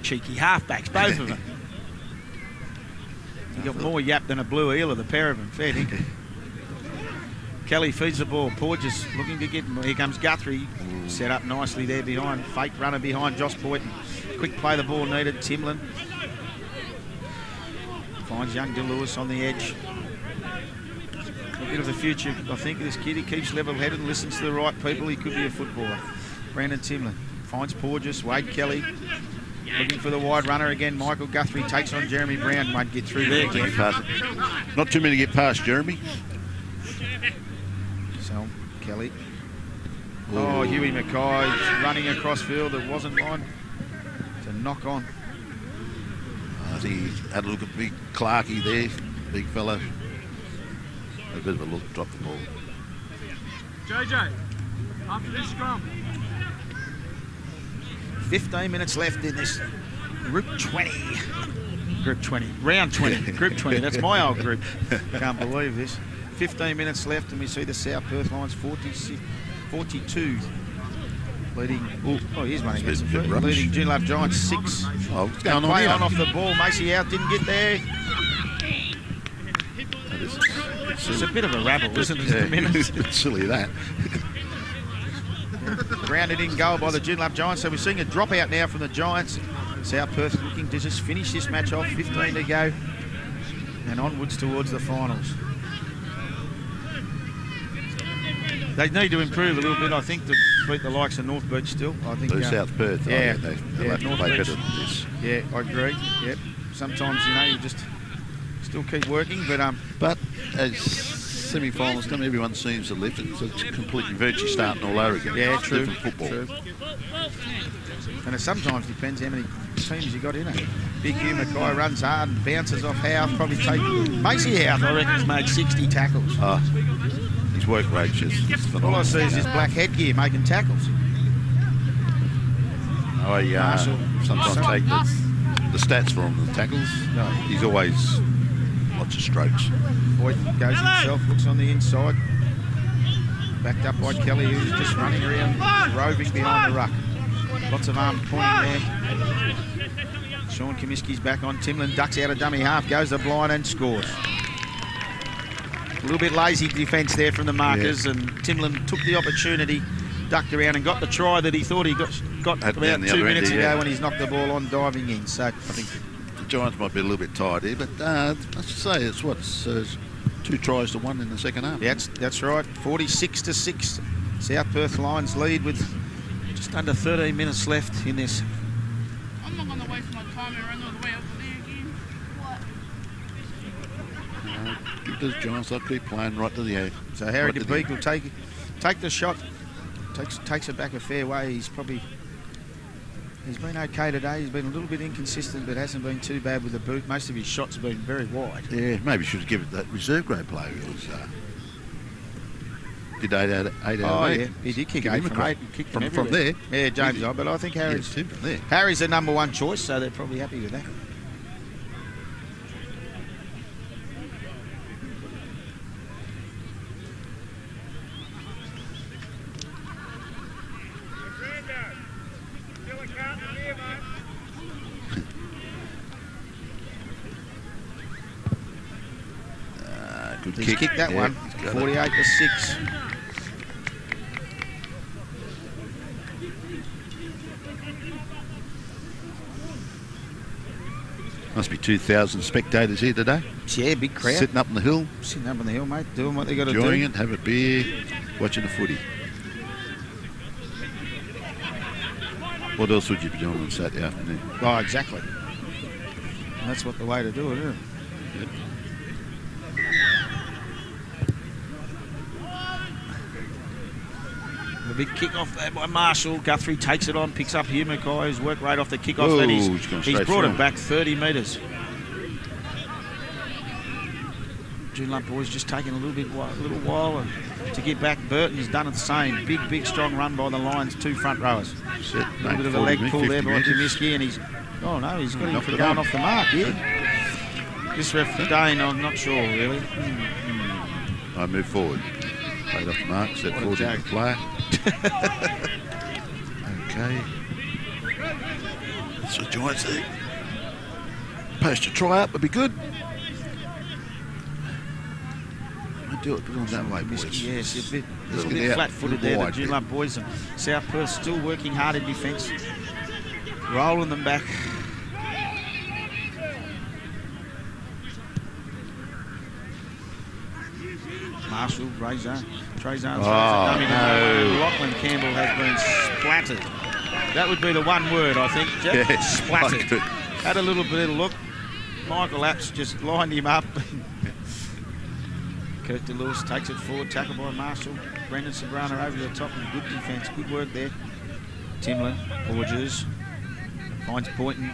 [SPEAKER 1] Cheeky halfbacks, both of them. You got more yap than a blue eel of the pair of them. Fair dinkum. Kelly feeds the ball. Porges looking to get him. Here comes Guthrie. Set up nicely there behind. Fake runner behind Josh Boyton. Quick play the ball needed. Timlin finds young DeLewis on the edge. A bit of the future, I think, this kid. He keeps level-headed and listens to the right people. He could be a footballer. Brandon Timlin finds Porges. Wade Kelly looking for the wide runner again. Michael Guthrie takes on Jeremy Brown. Won't get through there again.
[SPEAKER 2] Not too many get past Jeremy.
[SPEAKER 1] So, Kelly. Oh, Huey Mackay running across field. It wasn't line to knock on.
[SPEAKER 2] I think he had a look at big Clarkey there. Big fella. A bit of a look, drop the ball.
[SPEAKER 3] JJ, after this scrum.
[SPEAKER 1] 15 minutes left in this Group 20. Group 20. Round 20. Group 20. That's my old group. Can't believe this. 15 minutes left and we see the South Perth Lions 42. Leading... here's one against the front. Leading Joondalup Giants 6.
[SPEAKER 2] Oh, what's going on
[SPEAKER 1] play
[SPEAKER 2] here?
[SPEAKER 1] On off the ball. Macy out. Didn't get there. It's a bit of a rabble, isn't it?
[SPEAKER 2] Yeah, it's a bit silly, that.
[SPEAKER 1] Grounded in goal by the Joondalup Giants. So we're seeing a dropout now from the Giants. South Perth looking to just finish this match off. 15 to go. And onwards towards the finals. They need to improve a little bit, I think, to beat the likes of North Beach still. I think
[SPEAKER 2] South Perth.
[SPEAKER 1] Yeah,
[SPEAKER 2] they'll have to play better than this.
[SPEAKER 1] Yeah, I agree. Yep. Sometimes, you just still keep working,
[SPEAKER 2] but as semi-finals come, everyone seems to lift it. So it's completely virtually starting all over again.
[SPEAKER 1] Yeah,
[SPEAKER 2] it's
[SPEAKER 1] true.
[SPEAKER 2] Different football.
[SPEAKER 1] True. And it sometimes depends how many teams you got in it. Big Hugh Mackay runs hard and bounces off Houth. Probably take Macy Houth, I reckon, has made 60 tackles.
[SPEAKER 2] His work rate just phenomenal.
[SPEAKER 1] All I see is his black headgear making tackles.
[SPEAKER 2] Sometimes take the stats from the tackles. No, he's always Lots of strokes.
[SPEAKER 1] Boyd goes himself, looks on the inside. Backed up by Kelly, who's just running around, roving behind the ruck. Lots of arms pointing there. Sean Comiskey's back on. Timlin ducks out a dummy half, goes the blind and scores. A little bit lazy defence there from the markers, and Timlin took the opportunity, ducked around and got the try that he thought he got about 2 minutes ago when he's knocked the ball on diving in. So I think
[SPEAKER 2] the Giants might be a little bit tired here, but I should say it's 2 tries to 1 in the second half.
[SPEAKER 1] Yeah, that's right. 46-6. South Perth Lions lead with just under 13 minutes left in this.
[SPEAKER 4] I'm not going to waste my time and run all the way up there again.
[SPEAKER 2] Give those Giants, they'll keep playing right to the end.
[SPEAKER 1] So Harry DeBeek will take the shot. Takes it back a fair way. He's been okay today. He's been a little bit inconsistent, but hasn't been too bad with the boot. Most of his shots have been very wide.
[SPEAKER 2] Yeah, maybe should have given it that reserve grade player. He was, did 8 out of 8.
[SPEAKER 1] Yeah, he did kick 8 from 8 and kicked them
[SPEAKER 2] from there.
[SPEAKER 1] Yeah, James, but I think Harry's
[SPEAKER 2] from there.
[SPEAKER 1] Harry's the number 1 choice, so they're probably happy with that. He's kicked that one, 48-6.
[SPEAKER 2] Must be 2,000 spectators here today.
[SPEAKER 1] Yeah, big crowd.
[SPEAKER 2] Sitting up on the hill.
[SPEAKER 1] Sitting up on the hill, mate, doing what they got to do.
[SPEAKER 2] Enjoying it, have a beer, watching the footy. What else would you be doing on Saturday afternoon?
[SPEAKER 1] Oh, exactly. And that's what the way to do it, isn't it?
[SPEAKER 2] Yep.
[SPEAKER 1] The big kick-off there by Marshall. Guthrie takes it on, picks up Hugh Mackay, who's worked right off the kick-off.
[SPEAKER 2] Whoa,
[SPEAKER 1] and
[SPEAKER 2] he's
[SPEAKER 1] brought it back 30 metres. Joondalup boys just taking a little while to get back. Burton's done it the same. Big, strong run by the Lions, 2 front rowers. A little bit of a leg pull there by Comiskey, and he's got him for going off the mark, yeah. This ref Dane, I'm not sure, really.
[SPEAKER 2] I move forward. Played off the mark, set forward into the player. Okay. That's the Giants there. Post a try up would be good. I'll do it, put it on that way, boys.
[SPEAKER 1] Yes, a little bit flat-footed there, the Joondalup boys. And South Perth still working hard in defence. Rolling them back. Marshall, Trey's arms. Lachlan Campbell has been splattered. That would be the one word, I think, Jeff.
[SPEAKER 2] Yeah,
[SPEAKER 1] splattered. Had a little bit of look. Michael Apps just lined him up. Kurt DeLewis takes it forward, tackled by Marshall. Brendan Sabrana over the top, and good defence, good work there. Timlin, Borges, finds Boynton.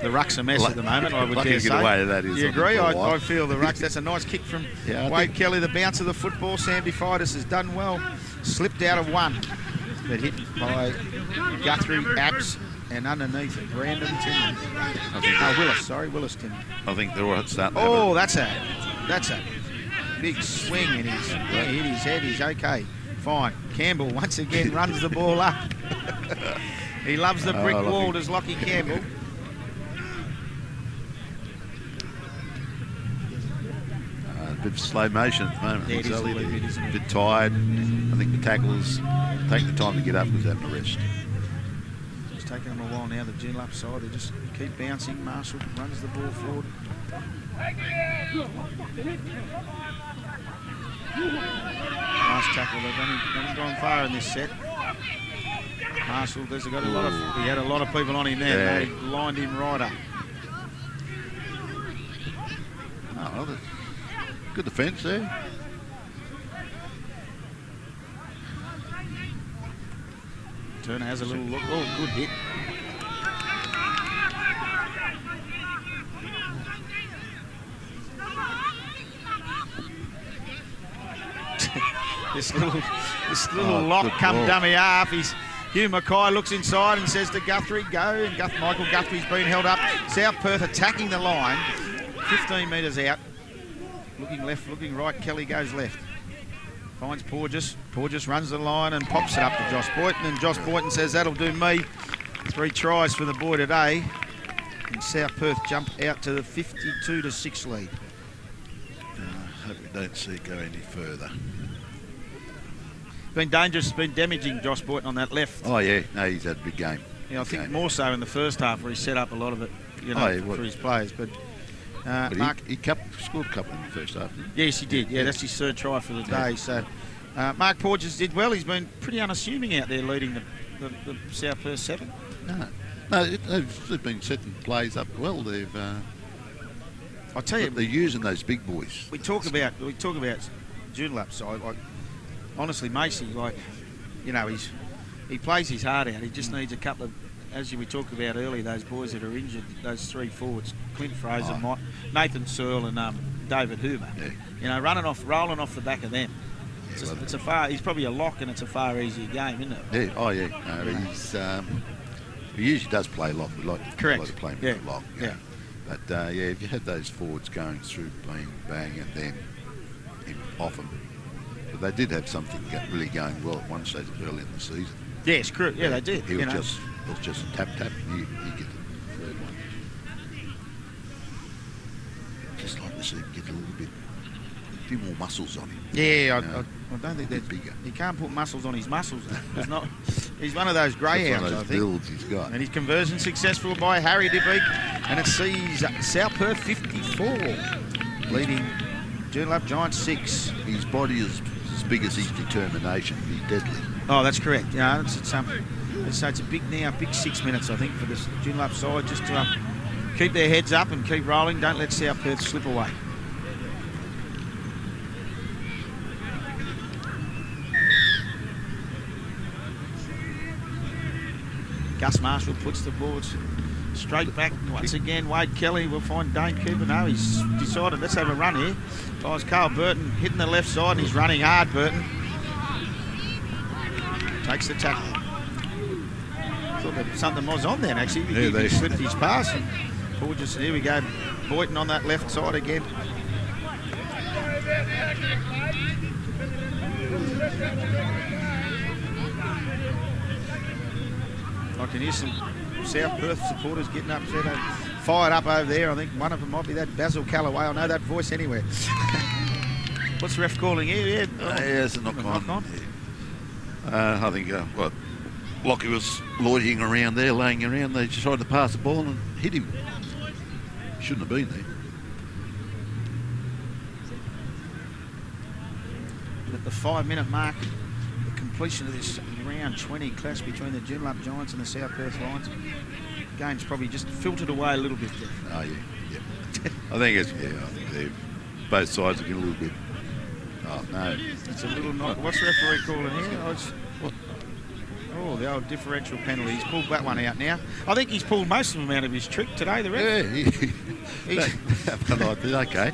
[SPEAKER 1] The ruck's a mess at the moment, I would dare say. You agree? I feel the ruck's. That's a nice kick from Wade Kelly. The bounce of the football. Sam Defidas has done well. Slipped out of 1. But hit by Guthrie, Apps, and underneath Brandon Timlin. Willis Timlin.
[SPEAKER 2] I think they're all starting.
[SPEAKER 1] Oh, that's a big swing, and he's hit his head. He's okay. Fine. Campbell once again runs the ball up. He loves the brick wall, does Lockie Campbell.
[SPEAKER 2] A bit of slow motion at the moment.
[SPEAKER 1] Yeah, it is a little bit, isn't it?
[SPEAKER 2] A bit tired. I think the tackles take the time to get up because they have to rest.
[SPEAKER 1] It's taking them a while now, the Joondalup side. They just keep bouncing. Marshall runs the ball forward. Nice tackle. They've only gone far in this set. Marshall, he had a lot of people on him there. Yeah. They lined him right up.
[SPEAKER 2] Oh, well, good defence there.
[SPEAKER 1] Turner has a little look. Oh, good hit. This little lock come dummy half. Hugh Mackay looks inside and says to Guthrie, go. And Michael Guthrie's been held up. South Perth attacking the line. 15 metres out. Looking left, looking right. Kelly goes left. Finds Porges. Porges runs the line and pops it up to Josh Boynton. And Josh Boynton says, that'll do me. 3 tries for the boy today. And South Perth jump out to the 52-6 lead.
[SPEAKER 2] I hope we don't see it go any further.
[SPEAKER 1] Been dangerous, been damaging Josh Boynton on that left.
[SPEAKER 2] Oh, yeah. No, he's had a big game.
[SPEAKER 1] Yeah, I think more so in the first half where he set up a lot of it, for his players. But Mark,
[SPEAKER 2] he scored a couple in the first half.
[SPEAKER 1] Yes, he did. Yeah, that's his 3rd try for the day. So Mark Porges did well. He's been pretty unassuming out there leading the South Perth 7.
[SPEAKER 2] No, they've been setting plays up well.
[SPEAKER 1] I tell you,
[SPEAKER 2] they're using those big boys.
[SPEAKER 1] We talk about Joondalup side. Like, honestly, Macy, he plays his heart out. He just needs a couple of, as we talked about earlier, those boys that are injured, those 3 forwards, Clint Fraser, Nathan Searle, and David Hoover. Yeah. Rolling off the back of them. He's probably a lock, and it's a far easier game, isn't it?
[SPEAKER 2] Yeah. Oh, yeah. No, he usually does play lock. We like to play him with a lock.
[SPEAKER 1] Yeah.
[SPEAKER 2] But if you had those forwards going through, bang, and then him off them. But they did have something really going well at one stage early in the season.
[SPEAKER 1] Yes, correct. Yeah, they did.
[SPEAKER 2] It was just a tap, and you get the 3rd one. Just like to see him get a few more muscles on him.
[SPEAKER 1] Yeah, I don't think that's
[SPEAKER 2] bigger.
[SPEAKER 1] He can't put muscles on his muscles. He's one of those greyhounds, I think.
[SPEAKER 2] Builds he's got.
[SPEAKER 1] And his conversion successful by Harry DeBeek, and it sees South Perth 54, leading Joondalup Giants 6.
[SPEAKER 2] His body is as big as his determination. He's deadly.
[SPEAKER 1] Oh, that's correct. Yeah, it's a big 6 minutes, I think, for the Joondalup side, just to keep their heads up and keep rolling. Don't let South Perth slip away. Gus Marshall puts the boards straight back once again. Wade Kelly will find Dane Cooper. No, he's decided, let's have a run here. Guys, Carl Burton hitting the left side, and he's running hard, Burton. Takes the tackle. Thought that something was on then, actually. He slipped his pass. Porges, here we go. Boynton on that left side again. I can hear some South Perth supporters getting upset and fired up over there. I think one of them might be that Basil Callaway. I know that voice anywhere. What's the ref calling here? Yeah,
[SPEAKER 2] it's a knock on. I think, Lockie was loitering around there, laying around. They just tried to pass the ball and hit him. Shouldn't have been there.
[SPEAKER 1] At the 5-minute mark, the completion of this round 20 clash between the Joondalup Giants and the South Perth Lions. Game's probably just filtered away a little bit there.
[SPEAKER 2] Oh, yeah. I think both sides are getting a little bit. Oh, no.
[SPEAKER 1] It's a little knock. What's the referee calling here? Oh, the old differential penalty. He's pulled that one out now. I think he's pulled most of them out of his trick today, the ref.
[SPEAKER 2] Yeah, okay.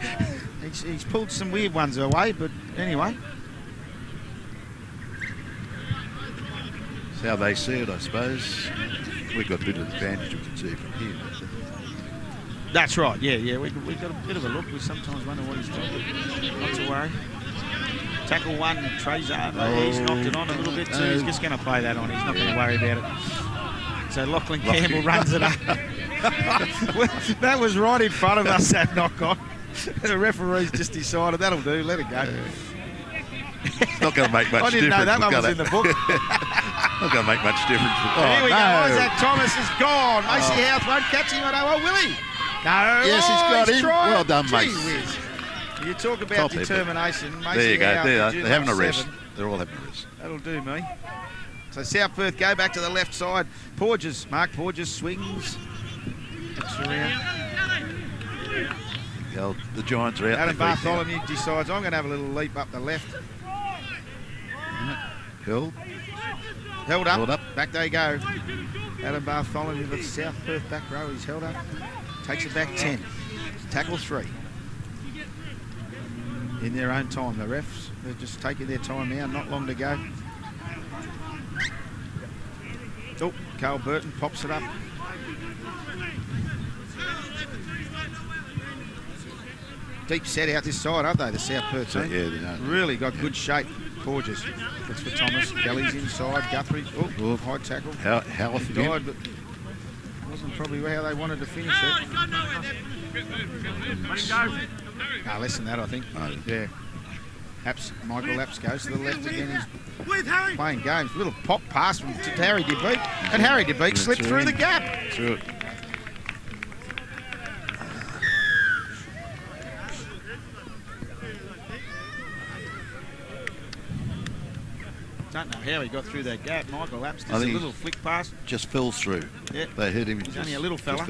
[SPEAKER 1] He's pulled some weird ones away, but anyway.
[SPEAKER 2] It's how they see it, I suppose. We've got a bit of advantage, we can see it from here.
[SPEAKER 1] That's right, yeah. We've got a bit of a look. We sometimes wonder what he's doing. Not to worry. Tackle one, Trezar. He's knocked it on a little bit too. He's just going to play that on. He's not going to worry about it. So Lachlan Campbell runs it up. That was right in front of us, that knock on. The referee's just decided that'll do. Let it go.
[SPEAKER 2] It's not going to make much difference.
[SPEAKER 1] I didn't know that one was in the book.
[SPEAKER 2] Not going to make much difference.
[SPEAKER 1] Here we go. Isaac Thomas is gone. Macy House won't catch him. Oh, will he? No.
[SPEAKER 2] Yes, he's got him.
[SPEAKER 1] Tried.
[SPEAKER 2] Well done, mate.
[SPEAKER 1] Whiz. You talk about determination.
[SPEAKER 2] There you go. They're having a rest. They're all having a rest.
[SPEAKER 1] That'll do me. So South Perth go back to the left side. Mark Porges swings. Looks around.
[SPEAKER 2] The Giants are out.
[SPEAKER 1] Adam Bartholomew decides, I'm going to have a little leap up the left. Held up. Back they go. Adam Bartholomew, the South Perth back row, he's held up. Takes it back 10. Tackle 3. in their own time. The refs, they're just taking their time now, not long to go. Oh, Carl Burton pops it up. Deep set out this side, aren't they, the South Perth team?
[SPEAKER 2] Yeah, they are.
[SPEAKER 1] Really got good shape. Gorgeous. That's for Thomas. Kelly's inside. Guthrie. Oh, high tackle.
[SPEAKER 2] How
[SPEAKER 1] He died, but wasn't probably how they wanted to finish it. Less than that, I think.
[SPEAKER 2] Oh.
[SPEAKER 1] Yeah. Michael Apps goes to the left again. He's playing games. Little pop pass from to Harry DeBeek. And Harry DeBeek slipped through the gap.
[SPEAKER 2] Through it.
[SPEAKER 1] Don't know how he got through that gap. Michael Apps does a little flick pass.
[SPEAKER 2] Just fell through.
[SPEAKER 1] Yeah.
[SPEAKER 2] They hit him.
[SPEAKER 1] He's only a little fella.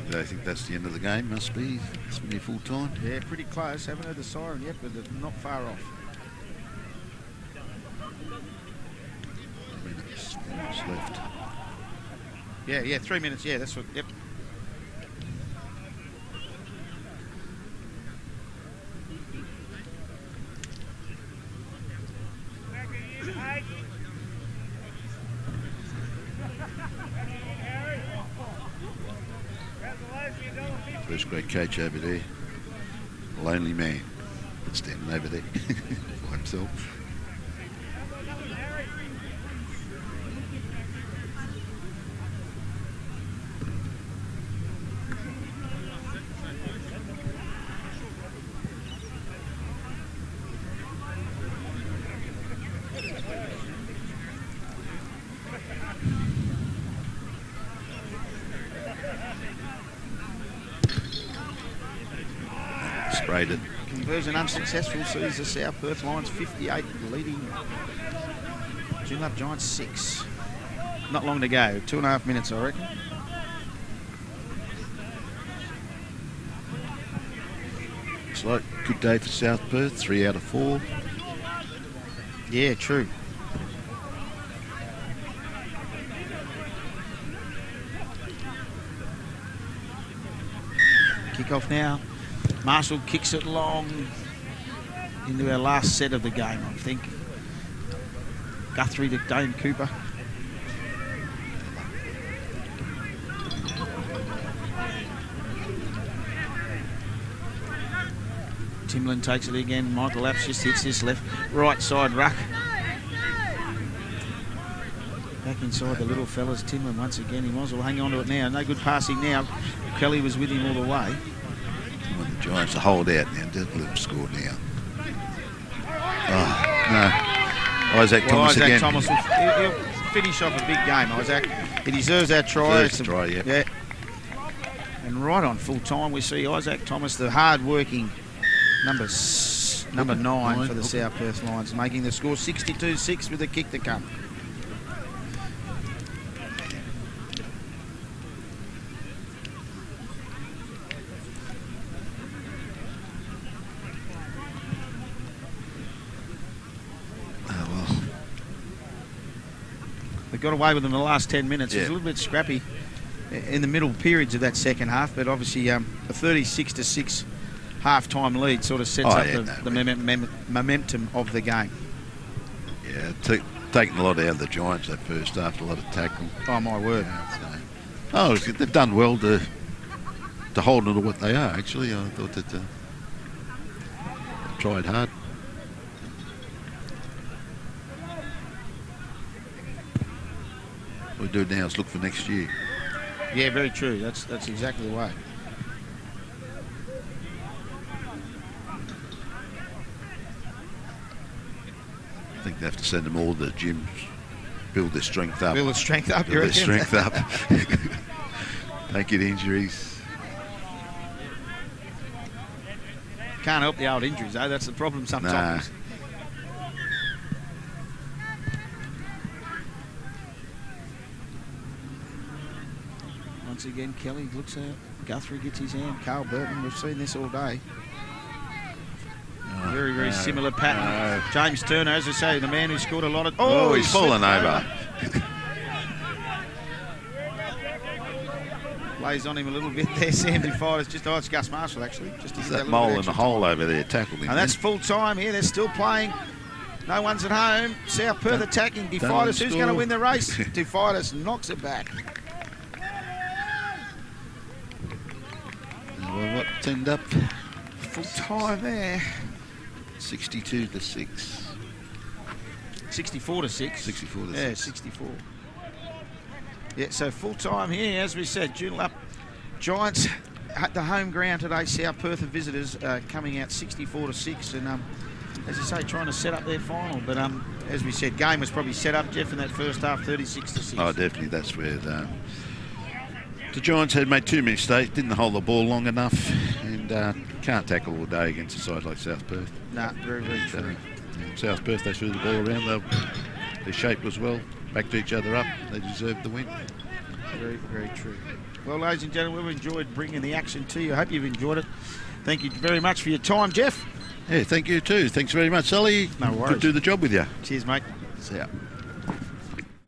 [SPEAKER 2] I think that's the end of the game, must be. It's near full time.
[SPEAKER 1] Yeah, pretty close. Haven't heard the siren yet, but they're not far off.
[SPEAKER 2] Minutes left.
[SPEAKER 1] Yeah, 3 minutes. Yeah, that's what, yep.
[SPEAKER 2] First great coach over there. Lonely man. Standing over there by himself. Sprayed it.
[SPEAKER 1] Conversion unsuccessful, sees the South Perth Lions 58 leading Joondalup Giants 6. Not long to go, 2.5 minutes I reckon.
[SPEAKER 2] Looks like a good day for South Perth, 3 out of 4.
[SPEAKER 1] Yeah, true. Kick off now. Marshall kicks it long into our last set of the game, I think. Guthrie to Dane Cooper. Timlin takes it again. Michael Apps just hits this right side ruck. Back inside the little fellas. Timlin once again. He might as well hang on to it now. No good passing now. Kelly was with him all the way.
[SPEAKER 2] The Giants to hold out now. Don't let them score now. Oh, no. Isaac Thomas
[SPEAKER 1] Isaac
[SPEAKER 2] again.
[SPEAKER 1] Thomas he'll finish off a big game, Isaac. He deserves that try.
[SPEAKER 2] Deserves the try,
[SPEAKER 1] yeah. And right on full time, we see Isaac Thomas, the hard-working number 9 for the South Perth Lions, making the score 62-6 with a kick to come. Got away with them in the last 10 minutes. It was a little bit scrappy in the middle periods of that second half, but obviously a 36-6 half-time lead sort of sets up the momentum of the game.
[SPEAKER 2] Yeah, taken a lot out of the Giants that first half, a lot of tackling.
[SPEAKER 1] Oh, my word.
[SPEAKER 2] Yeah, so, they've done well to hold on to what they are, actually. I thought that they tried hard. What we do now is look for next year.
[SPEAKER 1] Yeah, very true. That's exactly the way.
[SPEAKER 2] I think they have to send them all to the gyms, build their strength up.
[SPEAKER 1] Build their strength up,
[SPEAKER 2] build their strength up. Don't get injuries.
[SPEAKER 1] Can't help the old injuries, though. That's the problem sometimes.
[SPEAKER 2] Nah.
[SPEAKER 1] Once again, Kelly looks out. Guthrie gets his hand. Carl Burton, we've seen this all day. Very similar pattern. James Turner, as I say, the man who scored a lot of...
[SPEAKER 2] Oh, he's fallen over.
[SPEAKER 1] Plays on him a little bit there, Sam Defiles. Just, it's Gus Marshall, actually. Just to
[SPEAKER 2] Is
[SPEAKER 1] get
[SPEAKER 2] that
[SPEAKER 1] little
[SPEAKER 2] mole
[SPEAKER 1] bit
[SPEAKER 2] in
[SPEAKER 1] extra
[SPEAKER 2] the hole
[SPEAKER 1] time.
[SPEAKER 2] over there tackled him.
[SPEAKER 1] And that's full time here. They're still playing. No one's at home. South Perth attacking. Defiles, who's going to win the race? Defiles knocks it back.
[SPEAKER 2] Well, what's end up?
[SPEAKER 1] Full time there.
[SPEAKER 2] 62 to 6.
[SPEAKER 1] 64 to 6.
[SPEAKER 2] 64 to 6.
[SPEAKER 1] Yeah, 64. Yeah, so full time here, as we said. Joondalup Giants at the home ground today. South Perth are visitors coming out 64 to 6. And as you say, trying to set up their final. But as we said, game was probably set up, Jeff, in that first half, 36 to 6.
[SPEAKER 2] Oh, definitely. That's where the Giants had made too many mistakes, didn't hold the ball long enough, and can't tackle all day against a side like South Perth.
[SPEAKER 1] No, very, very true.
[SPEAKER 2] South Perth, they threw the ball around. Their shape was well, backed each other up. They deserved the win.
[SPEAKER 1] Very, very true. Well, ladies and gentlemen, we've enjoyed bringing the action to you. I hope you've enjoyed it. Thank you very much for your time, Jeff.
[SPEAKER 2] Yeah, thank you too. Thanks very much, Sully.
[SPEAKER 1] No worries.
[SPEAKER 2] Good to do the job with you.
[SPEAKER 1] Cheers, mate.
[SPEAKER 2] See ya.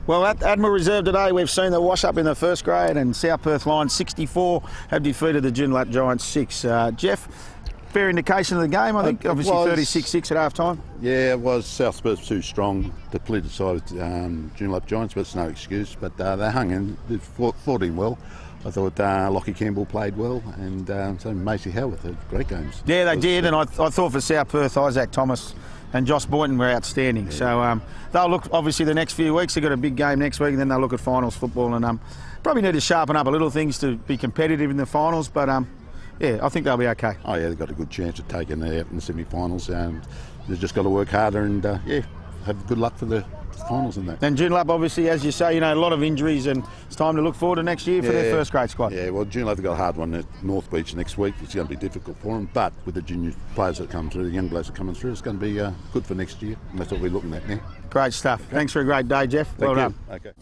[SPEAKER 1] Well, at Admiral Reserve today, we've seen the wash-up in the first grade, and South Perth Lions 64 have defeated the Joondalup Giants 6. Jeff, fair indication of the game, I think. Obviously 36-6 at half-time.
[SPEAKER 2] Yeah, it was. South Perth too strong, depleted side of Joondalup Giants, but it's no excuse. But they hung in, they fought in well. I thought Lockie Campbell played well, and so Macy Howarth had great games.
[SPEAKER 1] Yeah, they did, and I thought for South Perth, Isaac Thomas and Josh Boynton were outstanding. Yeah. So they'll look, obviously, the next few weeks. They've got a big game next week, and then they'll look at finals football, and probably need to sharpen up a little things to be competitive in the finals, but yeah, I think they'll be okay.
[SPEAKER 2] Oh, yeah, they've got a good chance of taking it out in the semi-finals, and they've just got to work harder and, yeah, have good luck for the finals in that.
[SPEAKER 1] And Joondalup, obviously, as you say, a lot of injuries, and it's time to look forward to next year for their first grade squad.
[SPEAKER 2] Yeah, well, Joondalup have got a hard one at North Beach next week. It's going to be difficult for them, but with the junior players that come through, the young blokes that are coming through, it's going to be good for next year, and that's what we're looking at now.
[SPEAKER 1] Great stuff. Okay. Thanks for a great day, Jeff. Well done.
[SPEAKER 2] Okay.